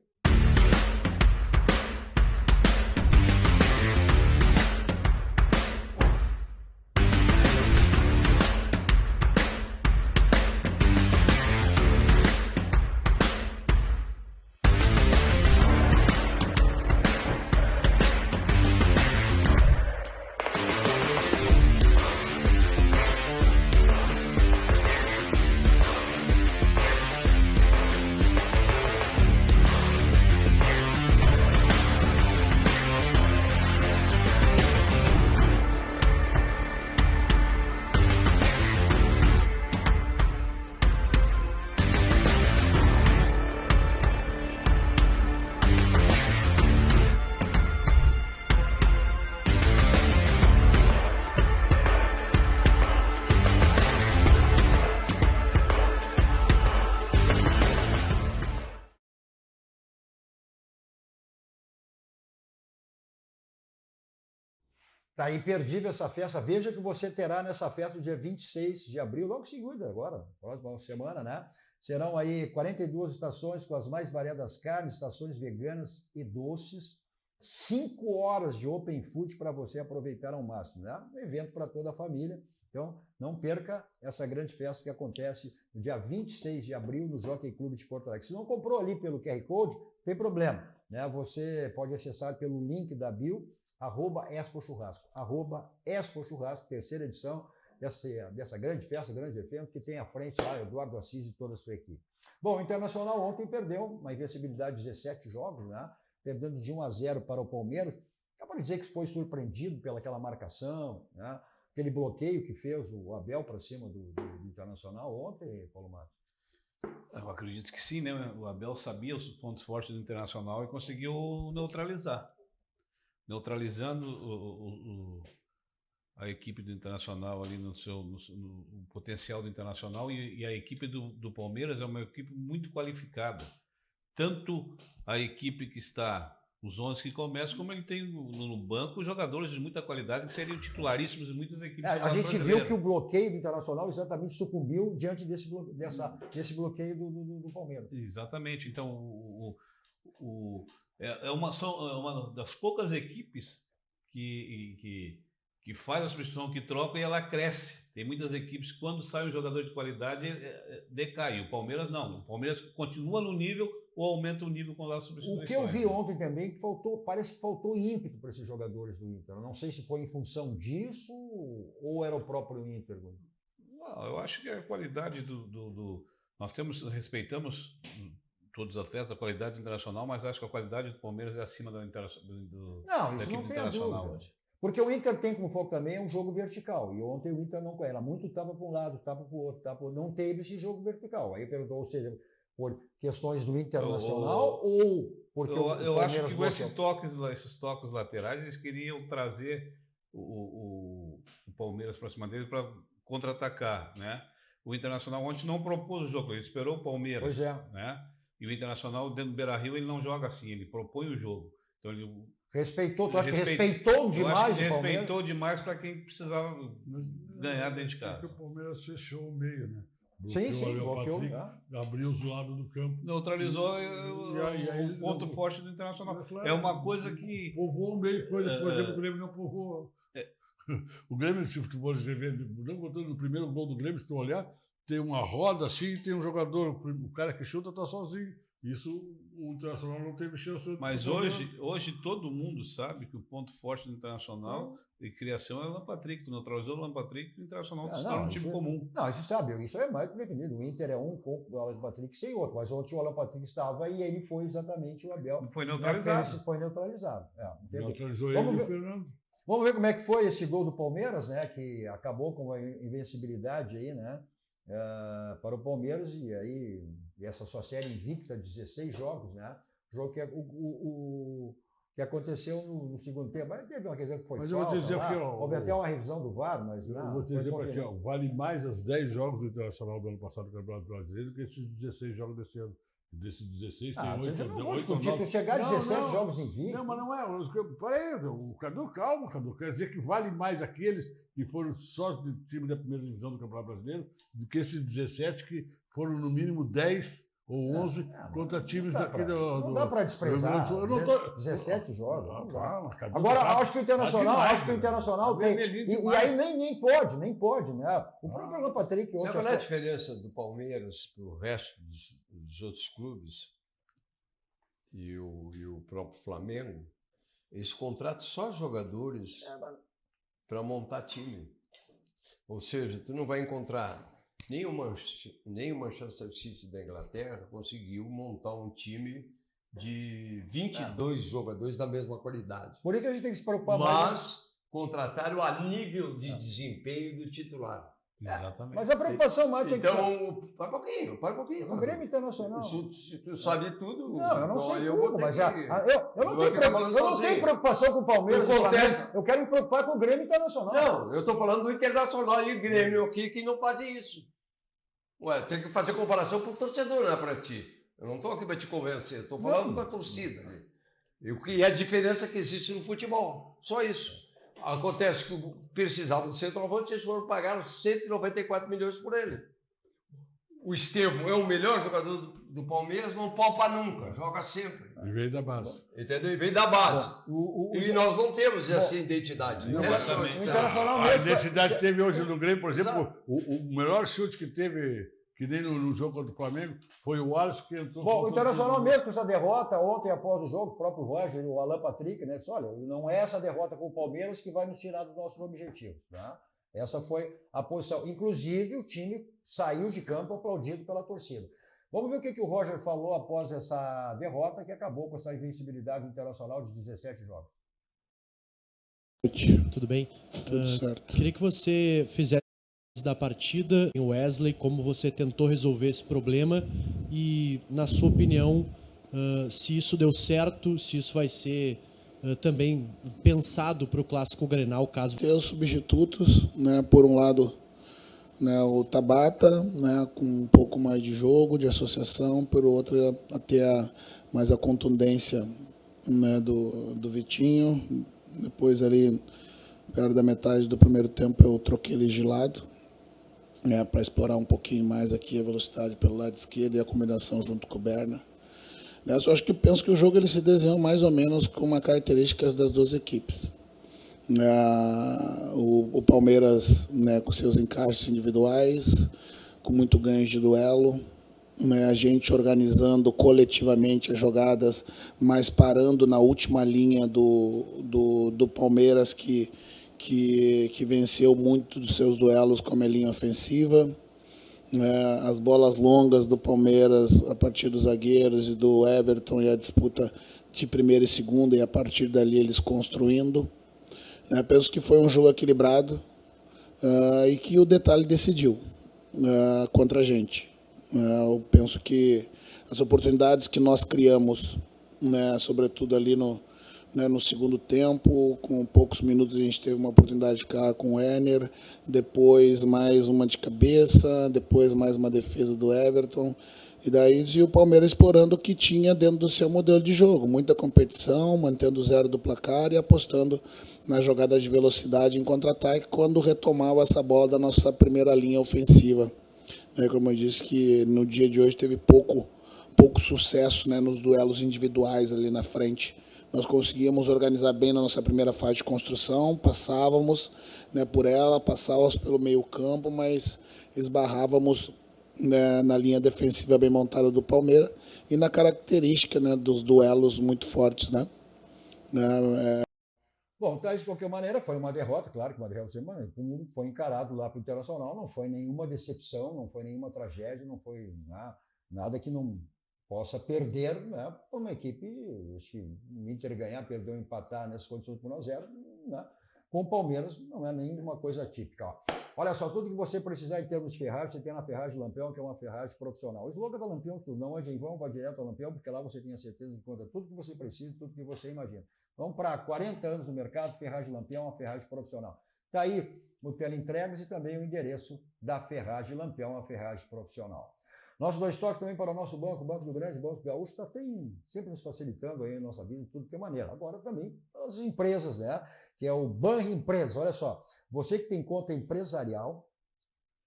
Tá imperdível essa festa. Veja que você terá nessa festa no dia 26 de abril, logo seguida agora, próxima semana, né? Serão aí 42 estações com as mais variadas carnes, estações veganas e doces. 5 horas de open food para você aproveitar ao máximo, né? Um evento para toda a família. Então, não perca essa grande festa que acontece no dia 26 de abril no Jockey Clube de Porto Alegre. Se não comprou ali pelo QR Code, não tem problema, né? Você pode acessar pelo link da bio, @ExpoChurrasco, @ExpoChurrasco, terceira edição dessa grande festa, grande evento, que tem à frente lá Eduardo Assis e toda a sua equipe. Bom, o Internacional ontem perdeu uma invencibilidade de 17 jogos, né? Perdendo de 1-0 para o Palmeiras. Dá para dizer que foi surpreendido pelaquela marcação, né? Aquele bloqueio que fez o Abel para cima do Internacional ontem, Paulo Matos. Eu acredito que sim, né? O Abel sabia os pontos fortes do Internacional e conseguiu neutralizar. Neutralizando a equipe do Internacional ali no potencial do Internacional, e a equipe do Palmeiras é uma equipe muito qualificada. Tanto a equipe que está, os 11 que começam, como ele tem no banco jogadores de muita qualidade que seriam titularíssimos em muitas equipes. A gente viu que o bloqueio do Internacional exatamente sucumbiu diante desse bloqueio do Palmeiras. Exatamente. Então, é uma das poucas equipes que faz a substituição, que troca e ela cresce. Tem muitas equipes que, quando sai um jogador de qualidade, decai. O Palmeiras não. O Palmeiras continua no nível ou aumenta o nível com as substituições. O que eu vi ontem também, que parece que faltou ímpeto para esses jogadores do Inter. Eu não sei se foi em função disso ou era o próprio Inter. Não, eu acho que a qualidade nós respeitamos todos os atletas, a qualidade internacional, mas acho que a qualidade do Palmeiras é acima da equipe internacional hoje. Porque o Inter tem como foco também um jogo vertical. E ontem o Inter não era muito tapa para um lado, tapa para o outro, não teve esse jogo vertical. Aí perguntou, ou seja, por questões do Internacional ou porque eu acho que com esses toques laterais eles queriam trazer o Palmeiras para cima deles para contra-atacar, né? O Internacional ontem não propôs o jogo, ele esperou o Palmeiras. Pois é. Né? E o Internacional dentro do Beira-Rio ele não joga assim, ele propõe o jogo. Então ele respeitou demais o Palmeiras? Respeitou demais para quem precisava ganhar dentro de casa. O Palmeiras fechou o meio, né? Sim, bloqueou. Abriu os lados do campo. Neutralizou o ponto forte do Internacional. É uma coisa que... Povoou o meio, por exemplo, o Grêmio não povoou. O Grêmio de futebol no primeiro gol do Grêmio, se tu olhar, tem uma roda assim, tem um jogador, o cara que chuta está sozinho. Isso o Internacional não teve chance. Mas hoje todo mundo sabe que o ponto forte do Internacional de criação é o Alan Patrick. Tu neutralizou o Alan Patrick, o Internacional está no time comum. Não, isso é mais definido. O Inter é um pouco do Alan Patrick sem outro. Mas ontem o Alan Patrick estava e ele foi exatamente o Abel. Foi neutralizado. Foi neutralizado. Neutralizou ele e o Fernando. Vamos ver como é que foi esse gol do Palmeiras, né? Que acabou com a invencibilidade aí, né? Para o Palmeiras, e aí essa sua série invicta, 16 jogos, né? Jogo que aconteceu no segundo tempo. Mas teve uma questão que foi mas falta, eu vou dizer que houve até uma revisão do VAR, mas não. Eu vou dizer para ti, vale mais os 10 jogos do Internacional do ano passado do Campeonato Brasileiro do que esses 16 jogos desse ano. Desses 16 tem 8. Não vou discutir, tu chegar a 17 jogos invictos. Não, mas não é. Peraí, o Cadu, calma, Cadu. Quer dizer que vale mais aqueles que foram só do time da primeira divisão do Campeonato Brasileiro do que esses 17 que foram no mínimo 10 ou 11 contra times daqui do... Não dá para desprezar. 17 jogos. Agora, acho que o Internacional tem. E aí nem pode, né? O próprio Alan Patrick... Sabe qual é a diferença do Palmeiras para o resto dos outros clubes e o próprio Flamengo? Eles contratam só jogadores para montar time. Ou seja, tu não vai encontrar... Nem o Manchester City da Inglaterra conseguiu montar um time de 22 jogadores da mesma qualidade. Por isso que a gente tem que se preocupar mais. Mas contrataram a nível de desempenho do titular. Exatamente. Mas a preocupação mais tem que... Então, para um pouquinho. O Grêmio Internacional. Se tu sabe tudo... Não, eu não sei eu tudo, mas eu não tenho preocupação com o Palmeiras. Eu quero me preocupar com o Grêmio Internacional. Não, eu estou falando do Internacional e Grêmio aqui que não fazem isso. Ué, tem que fazer comparação com o torcedor, não é para ti. Eu não estou aqui para te convencer, estou falando com a torcida. Né? E o que é a diferença que existe no futebol. Só isso. Acontece que precisava de centroavante, eles foram pagar 194 milhões por ele. O Estevão é o melhor jogador do Palmeiras, não poupa nunca, joga sempre. E veio da base. Entendeu? E vem da base. E nós não temos essa identidade. Não, Exatamente. o Internacional A mesmo. identidade teve hoje no Grêmio, por exemplo, o melhor chute que teve, que nem no jogo contra o Flamengo, foi o Alisson que entrou. Bom, o Internacional mesmo com essa derrota, ontem após o jogo, o próprio Roger, o Alan Patrick, né, disse, olha, não é essa derrota com o Palmeiras que vai nos tirar dos nossos objetivos, tá? Essa foi a posição. Inclusive, o time saiu de campo aplaudido pela torcida. Vamos ver o que o Roger falou após essa derrota que acabou com essa invencibilidade internacional de 17 jogos. Tudo bem? Tudo certo. Queria que você fizesse da partida, o Wesley, como você tentou resolver esse problema e, na sua opinião, se isso deu certo, se isso vai ser também pensado para o Clássico Grenal, caso... Ter os substitutos, né, por um lado, né, o Tabata, né, com um pouco mais de jogo, de associação, por outro, até mais a contundência, né, do Vitinho. Depois ali, perto da metade do primeiro tempo, eu troquei ele de lado, né, para explorar um pouquinho mais aqui a velocidade pelo lado esquerdo e a combinação junto com o Berna. Eu acho que penso que o jogo ele se desenhou mais ou menos com uma características das duas equipes. O Palmeiras, né, com seus encaixes individuais, com muito ganho de duelo, né, a gente organizando coletivamente as jogadas, mas parando na última linha do Palmeiras que venceu muito dos seus duelos com a linha ofensiva. As bolas longas do Palmeiras a partir dos zagueiros e do Everton e a disputa de primeira e segunda e a partir dali eles construindo. Penso que foi um jogo equilibrado e que o detalhe decidiu contra a gente. Eu penso que as oportunidades que nós criamos, né, sobretudo ali no segundo tempo, com poucos minutos a gente teve uma oportunidade de cara com o Enner, depois mais uma de cabeça, depois mais uma defesa do Everton, e daí o Palmeiras explorando o que tinha dentro do seu modelo de jogo, muita competição, mantendo o zero do placar e apostando na jogada de velocidade em contra-ataque quando retomava essa bola da nossa primeira linha ofensiva. Como eu disse, que no dia de hoje teve pouco sucesso, né, nos duelos individuais ali na frente. Nós conseguíamos organizar bem na nossa primeira fase de construção, passávamos, né, por ela, passávamos pelo meio campo, mas esbarrávamos, né, na linha defensiva bem montada do Palmeiras e na característica, né, dos duelos muito fortes. Né? Bom, então, de qualquer maneira, foi uma derrota, claro que uma derrota, como foi encarado lá para o Internacional, não foi nenhuma decepção, não foi nenhuma tragédia, não foi nada que não possa perder, né, por uma equipe, acho que o Inter ganhar, perder ou empatar nessas condições por 1-0, né, com o Palmeiras não é nenhuma coisa típica. Ó. Olha só, tudo que você precisar em termos de ferragem, você tem na Ferragem Lampião, que é uma ferragem profissional. O slogan da Lampião, tudo, não ande em vão, vá direto ao Lampião, porque lá você tem a certeza de encontrar tudo que você precisa, tudo que você imagina. Vamos para 40 anos no mercado, Ferragem Lampião, uma ferragem profissional. Está aí o teleentregas e também o endereço da Ferragem Lampião, uma ferragem profissional. Nossos dois toques também para o nosso banco, o Banco do Grande, o Banco Gaúcho, está sempre nos facilitando aí a nossa vida de tudo que é maneira. Agora também as empresas, né? Que é o Banriempresas. Olha só, você que tem conta empresarial,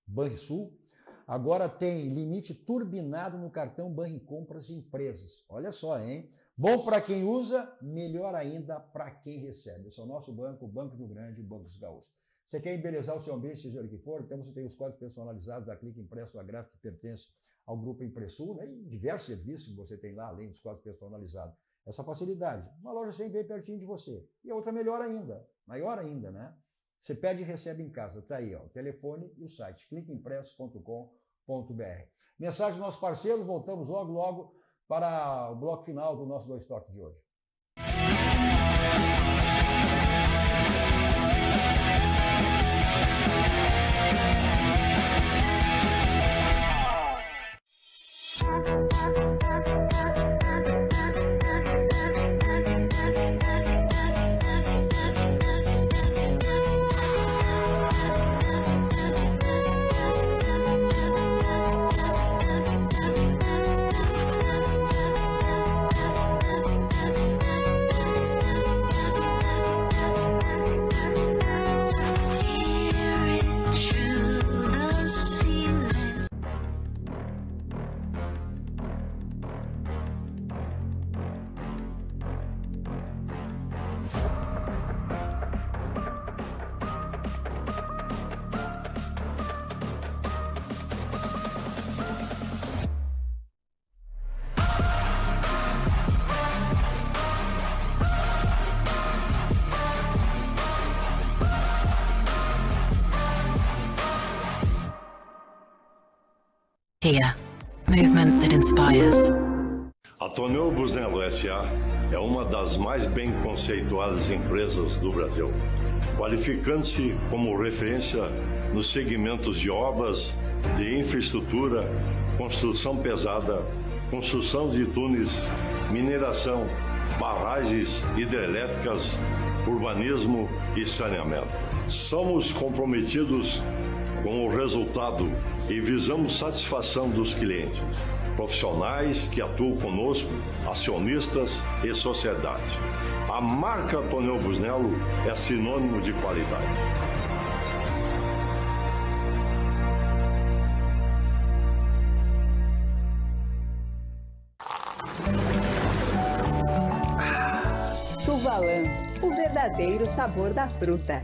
Banrisul, agora tem limite turbinado no cartão Banricompras Empresas. Olha só, hein? Bom para quem usa, melhor ainda para quem recebe. Esse é o nosso banco, o Banco do Grande, o Banco Gaúcho. Você quer embelezar o seu ambiente, seja o que for, então você tem os códigos personalizados da Clique Impresso, a gráfica que pertence ao Grupo Impressul, né, e diversos serviços que você tem lá, além dos códigos personalizados. Essa facilidade. Uma loja sempre bem pertinho de você. E a outra melhor ainda, maior ainda, né? Você pede e recebe em casa. Está aí, ó, o telefone e o site, cliqueimpresso.com.br. Mensagem dos nossos parceiros, voltamos logo para o bloco final do nosso Dois Toques de hoje. Kia, movement that inspires. A Tonel Busnello S.A. é uma das mais bem conceituadas empresas do Brasil, qualificando-se como referência nos segmentos de obras de infraestrutura, construção pesada, construção de túneis, mineração, barragens hidrelétricas, urbanismo e saneamento. Somos comprometidos com o resultado e visamos satisfação dos clientes, profissionais que atuam conosco, acionistas e sociedade. A marca Tonel Busnello é sinônimo de qualidade. Suvalan, o verdadeiro sabor da fruta.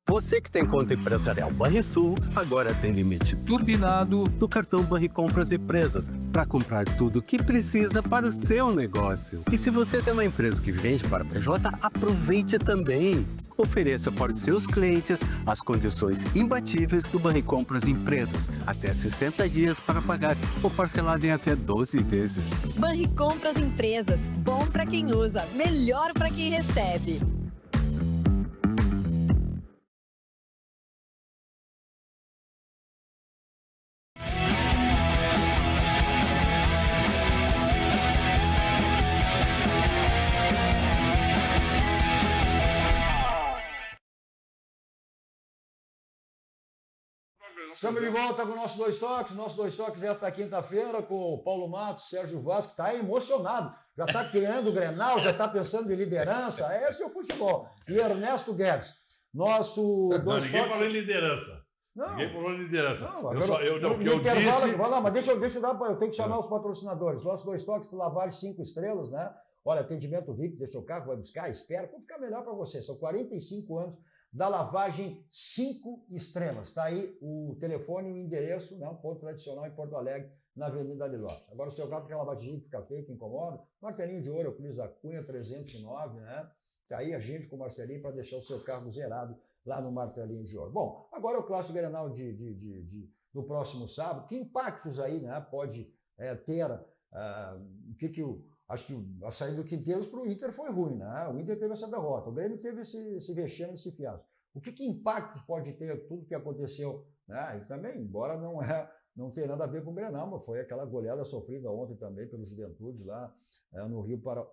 Você que tem conta empresarial Banrisul, agora tem limite turbinado do cartão Banricompras Empresas para comprar tudo o que precisa para o seu negócio. E se você tem uma empresa que vende para PJ, aproveite também. Ofereça para os seus clientes as condições imbatíveis do Banricompras Empresas. Até 60 dias para pagar ou parcelado em até 12 vezes. Banricompras Empresas. Bom para quem usa, melhor para quem recebe. Estamos de volta com o nosso Dois Toques. Nosso Dois Toques esta quinta-feira com o Paulo Matos, Sérgio Vaz, que está emocionado. Já está querendo o Grenal, já está pensando em liderança. Esse é o futebol. E Ernesto Guedes, nosso Dois Ninguém Toques... falou em liderança. Não. Ninguém falou em liderança. Não, Eu mas deixa eu tenho que chamar os patrocinadores. Nosso Dois Toques, lavagem 5 estrelas, né? Olha, atendimento VIP, deixa o carro, vai buscar, espera, vai ficar melhor para você. São 45 anos da lavagem 5 estrelas. Está aí o telefone e o endereço, né? Um ponto tradicional em Porto Alegre, na Avenida Alilote. Agora, o seu carro tem aquela batidinha que fica feia, que incomoda, martelinho de ouro, Euclides da Cunha 309, né? Está aí a gente com o Marcelinho para deixar o seu carro zerado lá no martelinho de ouro. Bom, agora o clássico Grenal do próximo sábado. Que impactos aí, né, pode ter? Acho que a saída do Quinteiros para o Inter foi ruim, né? O Inter teve essa derrota, o Grêmio teve esse vexame, esse fiasco. O que impacto pode ter tudo que aconteceu, né? E também, embora não tenha nada a ver com o Grenal, mas foi aquela goleada sofrida ontem também pelo Juventude lá no Rio para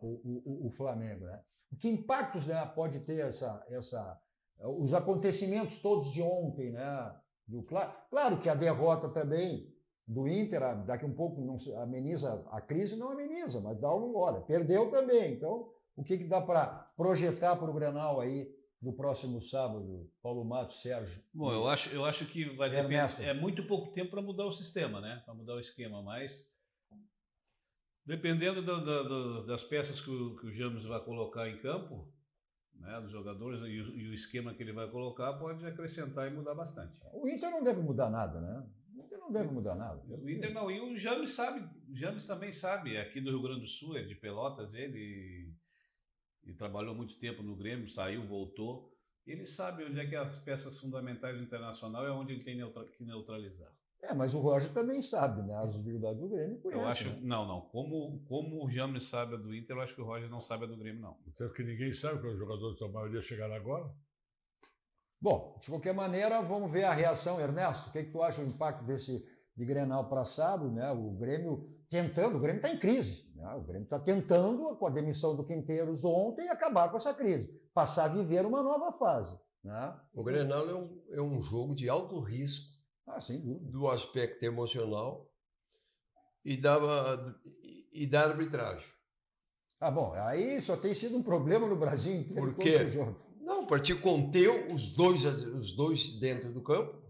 o Flamengo, né? O que impactos, né, pode ter os acontecimentos todos de ontem, né? Claro que a derrota também do Inter, daqui um pouco não ameniza a crise, não ameniza, mas dá uma hora. Perdeu também. Então, o que dá para projetar para o Grenal aí no próximo sábado, Paulo Matos, Sérgio? Bom, eu acho que vai depender. É muito pouco tempo para mudar o sistema, né? Para mudar o esquema, mas dependendo das peças que o James vai colocar em campo, né, dos jogadores e o esquema que ele vai colocar, pode acrescentar e mudar bastante. O Inter não deve mudar nada, né? O Inter não deve mudar nada. O Inter não, e o James sabe, o James também sabe, aqui do Rio Grande do Sul, é de Pelotas, ele trabalhou muito tempo no Grêmio, saiu, voltou, ele sabe onde é que as peças fundamentais do Internacional é onde ele tem que neutralizar. Mas o Roger também sabe, né? As dificuldades do Grêmio conhece. Eu acho, né? Não. Como o James sabe a do Inter, eu acho que o Roger não sabe a do Grêmio, não. Tanto que ninguém sabe que os jogadores da maioria chegaram agora. Bom, de qualquer maneira, vamos ver a reação, Ernesto. O que tu acha do impacto de Grenal para sábado, né? O Grêmio está em crise, né? O Grêmio está tentando, com a demissão do Quinteiros ontem, acabar com essa crise, passar a viver uma nova fase, né? O Grenal é um jogo de alto risco, sem dúvida, do aspecto emocional, e da arbitragem. Ah, bom, aí só tem sido um problema no Brasil inteiro. Por quê? Não, para te conter os dois dentro do campo.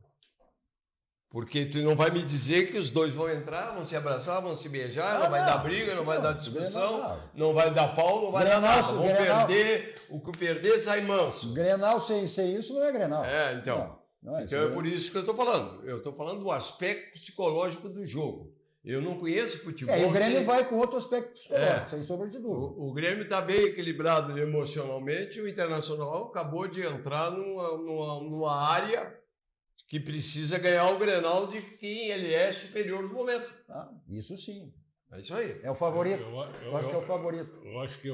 Porque tu não vai me dizer que os dois vão entrar, vão se abraçar, vão se beijar, não vai dar briga, não vai dar discussão, não vai dar pau, não vai dar nada. Vão perder, o que perder sai manso. Grenal sem isso não é Grenal. Então. Então é por isso que eu estou falando. Eu estou falando do aspecto psicológico do jogo. Eu não conheço futebol. E o Grêmio vai com outro aspecto psicológico, sem sombra de dúvida. O Grêmio está bem equilibrado emocionalmente, o Internacional acabou de entrar numa área que precisa ganhar o Grenal de quem ele é superior no momento. Isso sim. É isso aí. É o favorito. Eu acho que é o favorito. Eu acho que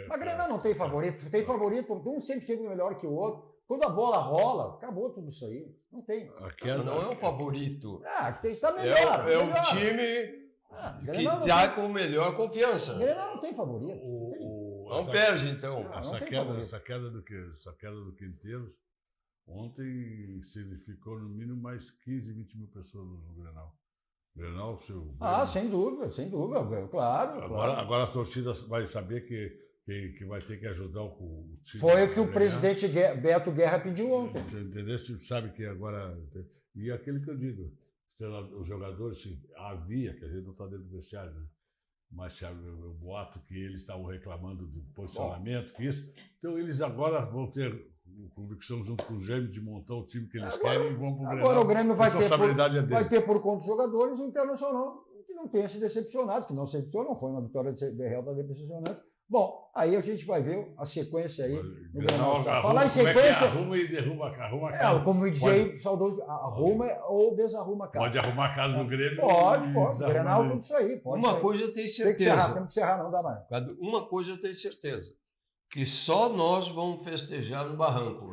Mas Grenal não tem favorito. Tem favorito porque um sempre chega melhor que o outro. Quando a bola rola, acabou tudo isso aí. Não tem. Não é um favorito. Tá melhor. É o time que está com melhor confiança. Grenal não tem favorito. Não perde, então. Essa queda do Quinteiros ontem significou no mínimo mais 15, 20 mil pessoas no Grenal. Sem dúvida, claro. Agora a torcida vai saber que vai ter que ajudar o time. Foi o que o presidente Beto Guerra pediu ontem. Entendeu? Você sabe que agora... E aquele que eu digo, os jogadores, havia, que a gente não está dentro do vestiário, né? Mas o boato que eles estavam reclamando do posicionamento, então eles agora vão ter convicção junto com o Grêmio de montar o time que eles querem e vão para o Grenal. Agora o Grêmio vai ter por conta dos jogadores o Internacional que não tenha se decepcionado, que não se decepcionou, foi uma vitória realmente decepcionante. Bom, aí a gente vai ver a sequência aí no Grenal. Falar em sequência... arruma e derruba a casa. Como DJ saudoso, arruma ou desarruma a casa. Pode arrumar a casa do Grêmio. Pode. Grenal tudo isso aí. Uma coisa eu tenho certeza. Tem que encerrar, não dá mais. Uma coisa eu tenho certeza. Que só nós vamos festejar no barranco.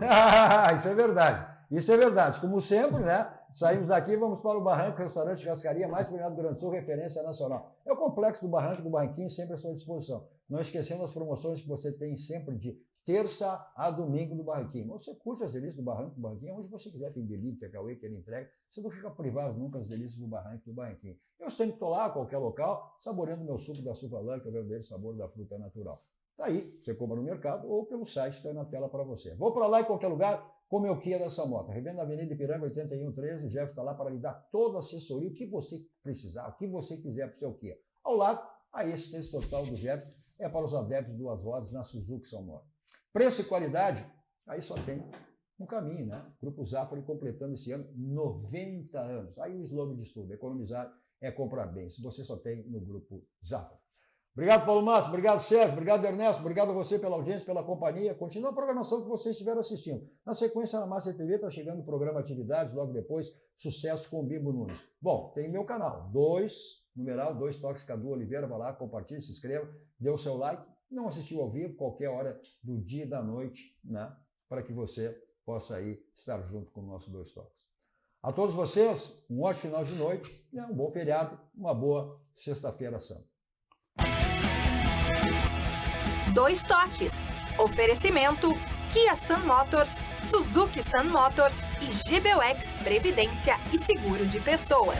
Isso é verdade. Como sempre, né? Saímos daqui e vamos para o Barranco, restaurante churrascaria mais premiado do Rio Grande do Sul, referência nacional. É o complexo do Barranco, do Barranquinho, sempre à sua disposição. Não esquecendo as promoções que você tem sempre de terça a domingo no Barranquinho. Você curte as delícias do Barranquinho, onde você quiser, tem delivery, takeaway, que ele entrega. Você não fica privado nunca das delícias do Barranquinho. Eu sempre estou lá, a qualquer local, saboreando meu suco da Suvalã, que é o verdadeiro sabor da fruta natural. Daí, você compra no mercado ou pelo site que está aí na tela para você. Vou para lá em qualquer lugar, com o meu Kia dessa moto. Revenda na Avenida Ipiranga 8113, o Jeff está lá para lhe dar toda a assessoria, o que você precisar, o que você quiser para o seu Kia. Ao lado, a assistência total do Jeff é para os adeptos de duas rodas na Suzuki São Paulo. Preço e qualidade, aí só tem um caminho, né? Grupo Zafari completando esse ano 90 anos. Aí o slogan de tudo, economizar é comprar bem. Se você só tem no Grupo Zafari. Obrigado, Paulo Matos. Obrigado, Sérgio. Obrigado, Ernesto. Obrigado a você pela audiência, pela companhia. Continua a programação que vocês estiveram assistindo. Na sequência, na Master TV, está chegando o programa Atividades. Logo depois, Sucesso com o Bimbo Nunes. Bom, tem meu canal. 2 Toques Cadu Oliveira. Vai lá, compartilhe, se inscreva, dê o seu like. Não assistiu ao vivo, qualquer hora do dia e da noite, né? Para que você possa aí estar junto com o nosso 2 Toques. A todos vocês, um ótimo final de noite, um bom feriado, uma boa Sexta-feira Santa. 2 Toques. Oferecimento Kia Sun Motors, Suzuki Sun Motors e GBUX Previdência e Seguro de Pessoas.